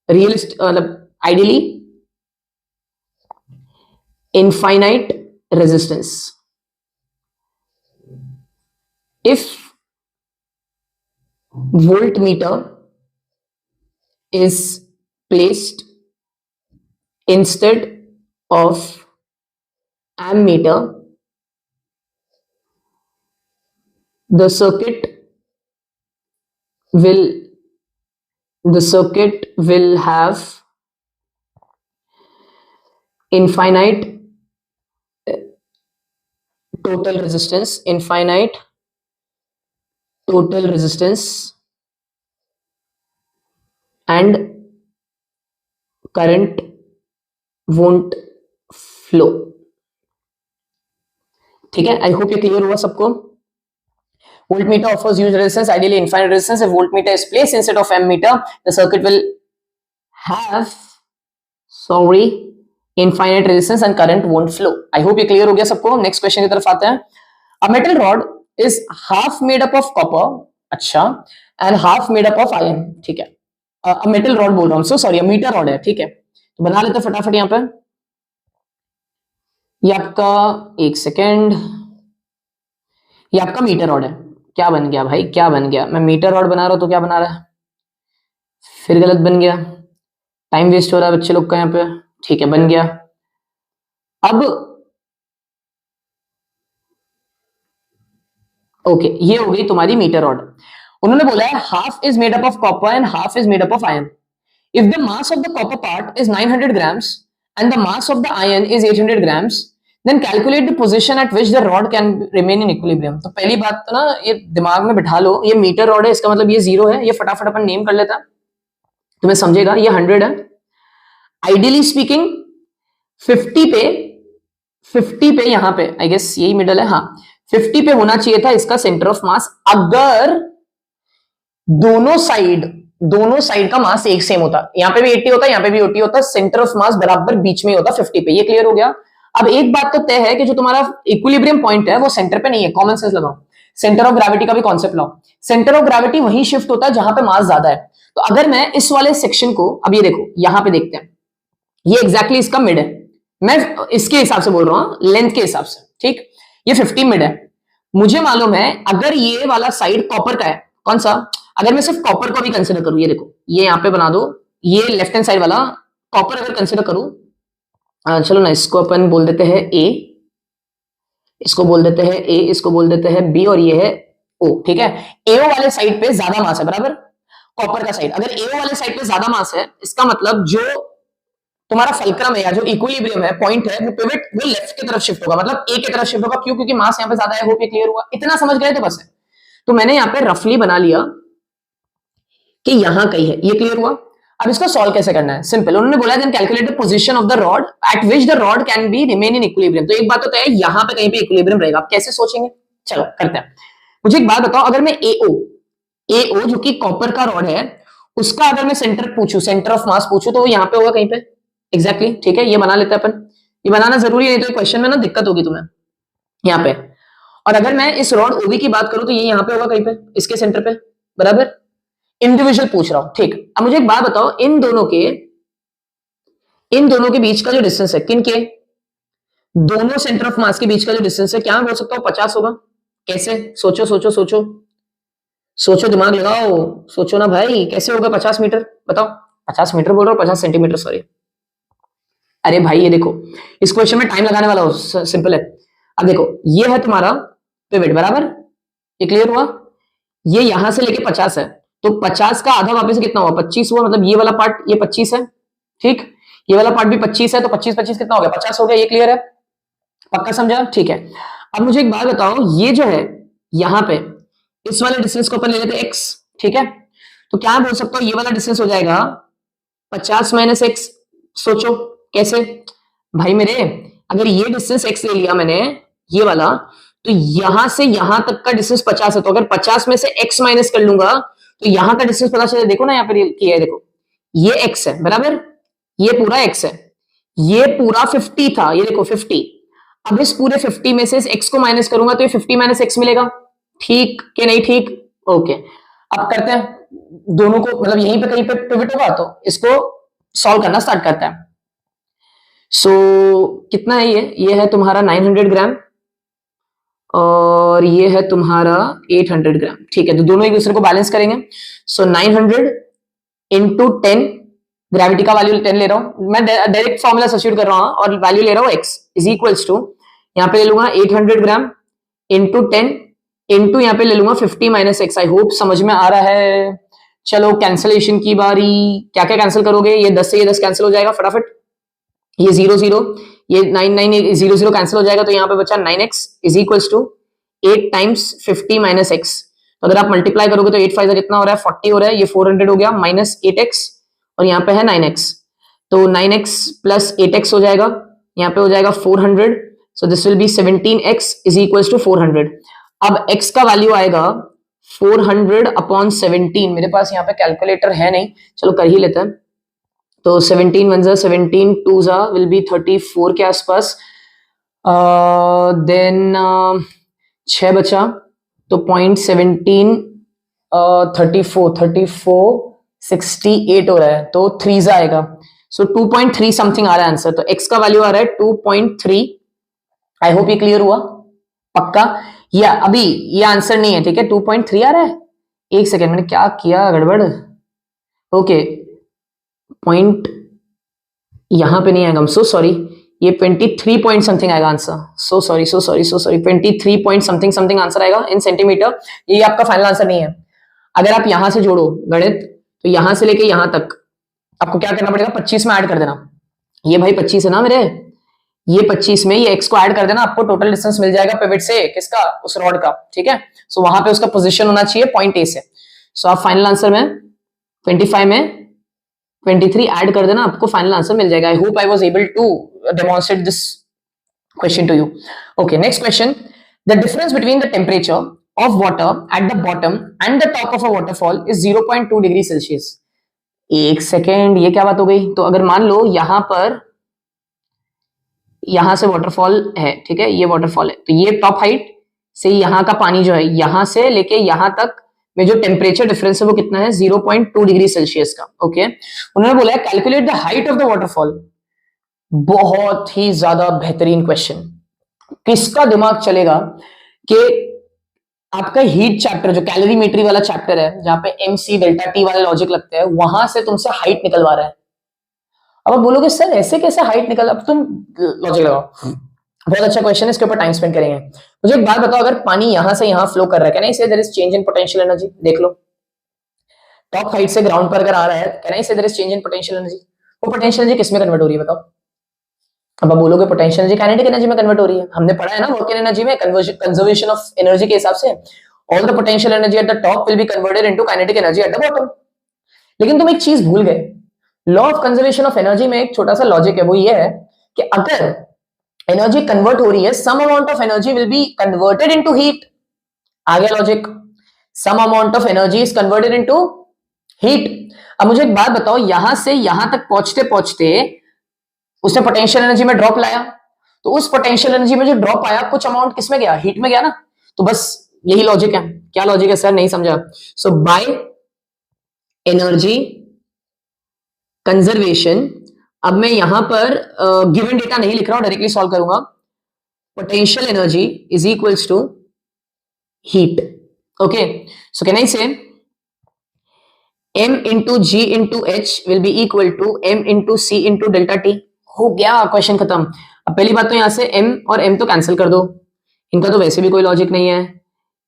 ideally infinite resistance। if voltmeter is placed instead of ammeter, the circuit will have infinite total resistance, infinite total resistance and current won't flow. ठीक है, आई hope ये clear हुआ सबको. Voltmeter offers huge resistance, ideally infinite resistance. If voltmeter is placed instead of ammeter, the circuit will have, sorry, infinite resistance and current won't flow. I hope ये clear हो गया सबको. Next question की तरफ आते हैं. A metal rod is half made up of copper, अच्छा, and half made up of iron. ठीक है, a metal rod बोल रहा हूँ, so sorry, a meter rod है. ठीक है, तो बना लेते फटाफट यहाँ पे. ये आपका, एक सेकेंड, ये आपका मीटर रॉड है. क्या बन गया भाई, क्या बन गया? मैं मीटर रॉड बना रहा हूं तो क्या बना रहा है, फिर गलत बन गया. टाइम वेस्ट हो रहा है बच्चे लोग का यहाँ पे. ठीक है, बन गया. अब ओके, ये हो गई तुम्हारी मीटर रॉड. उन्होंने बोला है half is made up of copper and half is made up of iron. If the mass of the copper part is 900 grams and the mass of the iron is 800 grams, then calculate the position at which the rod can remain in equilibrium. तो पहली बात तो ना ये दिमाग में बिठा लो, ये मीटर रॉड है, इसका मतलब ये 0 है. ये फटाफट अपन नेम कर लेता, तुम्हें समझेगा. ये 100 है. आइडियली स्पीकिंग 50 पे यहां पे आई गेस यही मिडल है. हाँ, 50 पे होना चाहिए था इसका सेंटर ऑफ मास, अगर दोनों साइड का मास एक सेम होता. यहाँ पे भी 80 होता, यहाँ पे भी 80 होता, सेंटर ऑफ मास बराबर बीच में होता 50 पे. ये क्लियर हो गया. अब एक बात तो तय है कि जो तुम्हारा इक्विलिब्रियम पॉइंट है वो सेंटर पे नहीं है. कॉमन सेंस लगाओ, सेंटर ऑफ ग्रेविटी का भी कॉन्सेप्ट लाओ. सेंटर ऑफ ग्रेविटी वहीं शिफ्ट होता है जहां पे मास ज्यादा है. तो अगर मैं इस वाले सेक्शन को, अब ये देखो यहां पे देखते हैं, ये एग्जैक्टली इसका मिड है. मैं इसके हिसाब से बोल रहा हूं, लेंथ के हिसाब से. ठीक, ये 50 मिड है. मुझे मालूम है अगर ये वाला साइड कॉपर का है, कौन सा, अगर मैं सिर्फ कॉपर को भी कंसिडर करूं, ये देखो ये यहां पे बना दो, ये लेफ्ट हैंड साइड वाला कॉपर अगर कंसिडर करूं, चलो ना इसको अपन बोल देते हैं ए, इसको बोल देते हैं ए, इसको बोल देते हैं बी, और ये है ओ. ठीक है, एओ वाले साइड पे ज्यादा मास है, बराबर कॉपर का साइड. अगर एओ वाले साइड पे ज्यादा मास है, इसका मतलब जो तुम्हारा फल्क्रम है या जो इक्विलिब्रियम है, पॉइंट है, वो पिवट वो लेफ्ट की तरफ शिफ्ट होगा, मतलब ए की तरफ शिफ्ट होगा. क्यों? क्योंकि मास यहाँ पे ज्यादा है. होप ये क्लियर हुआ. इतना समझ गए तो बस है. तो मैंने यहाँ पे रफली बना लिया कि यहां कहीं है. ये क्लियर हुआ. अब इसको सॉल्व कैसे करना है, सिंपल. उन्होंने बोला then calculate the position of the rod at which the rod can be remain in equilibrium. तो एक बात तो है, यहां पे कहीं पे इक्विलिब्रियम रहेगा. आप कैसे सोचेंगे, चलो करते हैं. मुझे एक बात बताओ, अगर मैं एओ जो कि कॉपर का रॉड है, उसका अगर मैं सेंटर पूछूं, सेंटर ऑफ मास पूछूं, तो वो यहां पे होगा कहीं पे. एग्जैक्टली, ठीक है, ये बना लेते हैं अपन. ये बनाना जरूरी है, नहीं तो क्वेश्चन में ना दिक्कत होगी तुम्हें यहाँ पे. और अगर मैं इस रॉड ओबी की बात करूं तो ये यहाँ पे होगा कहीं पे, इसके सेंटर पे, बराबर. इंडिविजुअल पूछ रहा हूं, ठीक. अब मुझे एक बात बताओ, इन दोनों के बीच का जो डिस्टेंस है, किन के दोनों सेंटर ऑफ मास के बीच का जो डिस्टेंस है, क्या मैं बोल सकता हूं 50 होगा. कैसे? सोचो सोचो सोचो सोचो, दिमाग लगाओ, सोचो ना भाई, कैसे होगा 50 मीटर, बताओ. 50 मीटर बोल रहा हूं, 50 सेंटीमीटर, सॉरी. अरे भाई ये देखो, इस क्वेश्चन में टाइम लगाने वाला हो, सिंपल है. अब देखो, ये है तुम्हारा पिवट, बराबर. ये क्लियर हुआ. ये यहां से लेके 50 है, तो 50 का आधा वापस से कितना हुआ, 25 हुआ. मतलब ये वाला पार्ट, ये 25 है. ठीक, ये वाला पार्ट भी 25 है, तो 25 25 कितना हो गया, 50 हो गया. ये क्लियर है, पक्का समझा. ठीक है. अब मुझे एक बात बताओ, ये जो है यहां पे इस वाले डिस्टेंस को अपन ले लेते हैं x. ठीक है, तो क्या बोल सकता हूं, ये वाला डिस्टेंस हो जाएगा 50 माइनस एक्स. सोचो कैसे भाई मेरे, अगर ये डिस्टेंस x ले लिया मैंने, ये वाला, तो यहां से यहां तक का डिस्टेंस 50 है, तो अगर 50 में से x माइनस कर लूंगा तो यहां का डिस्टेंस पता चले. देखो ना यहाँ पर किया है, देखो ये x है, बराबर. ये पूरा x है, ये पूरा 50 था, ये देखो 50. अब इस पूरे 50 में से इस x को माइनस करूंगा तो ये 50 माइनस x मिलेगा. ठीक कि नहीं? ठीक, ओके. अब करते हैं दोनों को, मतलब यहीं पे कहीं पे पिवट होगा, तो इसको सॉल्व करना स्टार्ट करते हैं. सो कितना है ये है तुम्हारा 900 ग्राम और ये है तुम्हारा 800 ग्राम. ठीक है, तो दोनों एक दूसरे को बैलेंस करेंगे. सो 900 इंटू 10, ग्रेविटी का वैल्यू 10 ले रहा हूं मैं, डायरेक्ट फॉर्मूला सब्स्टिट्यूट कर रहा हूं और वैल्यू ले रहा हूं x इज इक्वल्स टू, यहां पे ले लूंगा 800 ग्राम इंटू 10 इंटू यहां पे ले लूंगा 50 माइनस एक्स. आई होप समझ में आ रहा है. चलो कैंसलेशन की बारी. क्या क्या कैंसिल करोगे, ये 10 से ये 10 कैंसिल हो जाएगा फटाफट. ये 0 0, ये 9 9 0 0 कैंसिल हो जाएगा, तो यहाँ पे बचा 9x is equals to 8 times 50 minus x। तो अगर आप मल्टीप्लाई करोगे तो 8 5 कितना हो रहा है, 40 हो रहा है, ये 400 हो गया, माइनस 8x और यहाँ पे है 9x, तो 9x प्लस 8x हो जाएगा, यहाँ पे हो जाएगा 400, so this will be 17x is equals to 400। अब x का वैल्यू आएगा 400 अपॉन 17, मेरे पास यहाँ पे कैलकुलेटर है नहीं, चलो कर ही लेते हैं। तो 17 1 जा 17 2 जा विल बी 34 के आसपास, देन 6 बचा, तो 0.17 34 68 हो रहा है, तो 3 जा आएगा, सो 2.3 समथिंग आ रहा है आंसर। तो x का वैल्यू आ रहा है 2.3। आई होप ये क्लियर हुआ, पक्का? या अभी ये आंसर नहीं है, ठीक है, 2.3 आ रहा है। एक सेकेंड, मैंने क्या किया गड़बड़, ओके, पॉइंट यहां पे नहीं आएगा, सो सॉरी, ये 23 पॉइंट समथिंग आएगा answer, so sorry 23 point something something answer आएगा इन सेंटीमीटर। ये आपका फाइनल आंसर नहीं है। अगर आप यहां से जोड़ो गणित, तो यहां से लेके यहां तक आपको क्या करना पड़ेगा, 25 में ऐड कर देना। ये भाई 25 है ना मेरे, ये 25 में ये x को ऐड कर देना, आपको टोटल डिस्टेंस मिल जाएगा पिवट से, किसका, उस रॉड का, ठीक है। सो वहां पे उसका पोजीशन होना चाहिए पॉइंट ए से। सो आप फाइनल आंसर में 25 में 23 ऐड कर देना, आपको फाइनल आंसर मिल जाएगा। I hope I was able to demonstrate this question to you. Okay, next question, the difference between the temperature of water at the bottom and the top of a waterfall is 0.2 degree Celsius. एक second, ये क्या बात हो गई? तो अगर मान लो यहां पर, यहां से वाटरफॉल है, ठीक है, ये वाटरफॉल है, तो ये टॉप हाइट से यहां का पानी जो है, यहां से लेके यहां तक में जो टेम्परेचर डिफरेंस है वो कितना है, 0.2 डिग्री सेल्सियस का। ओके, उन्होंने बोला है calculate the height of the waterfall. बहुत ही ज्यादा बेहतरीन क्वेश्चन, किसका दिमाग चलेगा कि आपका हीट चैप्टर जो कैलोरीमेट्री वाला चैप्टर है, जहां पे एमसी डेल्टा टी वाले लॉजिक लगते हैं, वहां से तुमसे हाइट निकलवा रहा है। अब आप बोलोगे सर ऐसे कैसे हाइट निकल, अब तुम लॉजिक लगाओ। बहुत अच्छा क्वेश्चन है, इसके ऊपर टाइम स्पेंड करेंगे। मुझे एक बात बताओ, अगर पानी यहां से यहां फ्लो कर रहा है, can I say there is change in potential energy? देख लो, टॉप हाइट से ग्राउंड पर अगर आ रहा है, can I say there is change in potential energy? वो पोटेंशियल एनर्जी किस में कन्वर्ट हो रही है बताओ? अब आप बोलोगे पोटेंशियल एनर्जी काइनेटिक एनर्जी में कन्वर्ट हो रही है। हमने पढ़ा है ना वर्क इन एनर्जी में, कंजर्वेशन ऑफ एनर्जी के हिसाब से all the potential energy at the top will be converted into kinetic energy at the bottom. लेकिन तुम एक चीज भूल गए, law of conservation of energy में एक छोटा सा लॉजिक है, वो ये है कि अगर एनर्जी कन्वर्ट हो रही है, some amount of energy will be converted into heat. आ गया logic, some amount of energy is converted into heat. अब मुझे एक बात बताओ, यहां से यहां तक पहुंचते पहुंचते उसने पोटेंशियल एनर्जी में ड्रॉप लाया, तो उस पोटेंशियल एनर्जी में जो ड्रॉप आया, कुछ अमाउंट किसमें गया, हीट में गया ना। तो बस यही लॉजिक है। क्या लॉजिक है सर, नहीं समझा? सो बाय एनर्जी कंजर्वेशन, अब मैं यहां पर गिवन डेटा नहीं लिख रहा हूं, डायरेक्टली सॉल्व करूंगा। Potential energy is equals to heat. Okay, so can I say m into G into H will be equal to m into C into delta T. हो गया, क्वेश्चन खत्म। अब पहली बात तो यहां से m और m तो कैंसिल कर दो, इनका तो वैसे भी कोई लॉजिक नहीं है।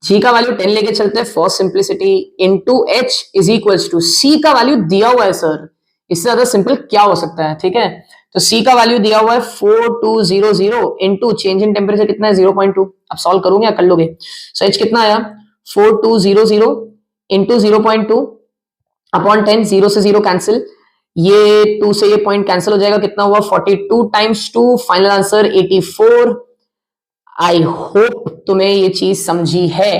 g का वैल्यू 10 लेके चलते हैं for simplicity, into h is equals to, c का वैल्यू दिया हुआ है सर, इससे ज्यादा सिंपल क्या हो सकता है, ठीक है। तो c का वैल्यू दिया हुआ है 4200 इंटू चेंज इन टेम्परेचर कितना है 0.2। अब सॉल्व करोगे या कर लोगे? सो h कितना आया 4200 इंटू 0.2 अपॉन 10, 0 से 0 कैंसिल, ये 2 से ये पॉइंट कैंसिल हो जाएगा, कितना हुआ 42 times 2, final answer 84। I hope तुम्हें ये चीज समझी है।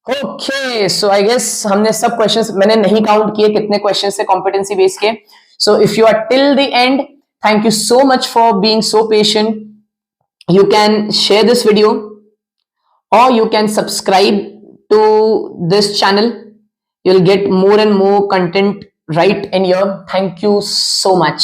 ओके, सो आई गेस हमने सब क्वेश्चंस, मैंने नहीं काउंट किए कितने क्वेश्चंस से कॉम्पिटेंसी बेस के। So if you are till the end, thank you so much for being so patient. You can share this video or you can subscribe to this channel. You'll get more and more content right in here. Thank you so much.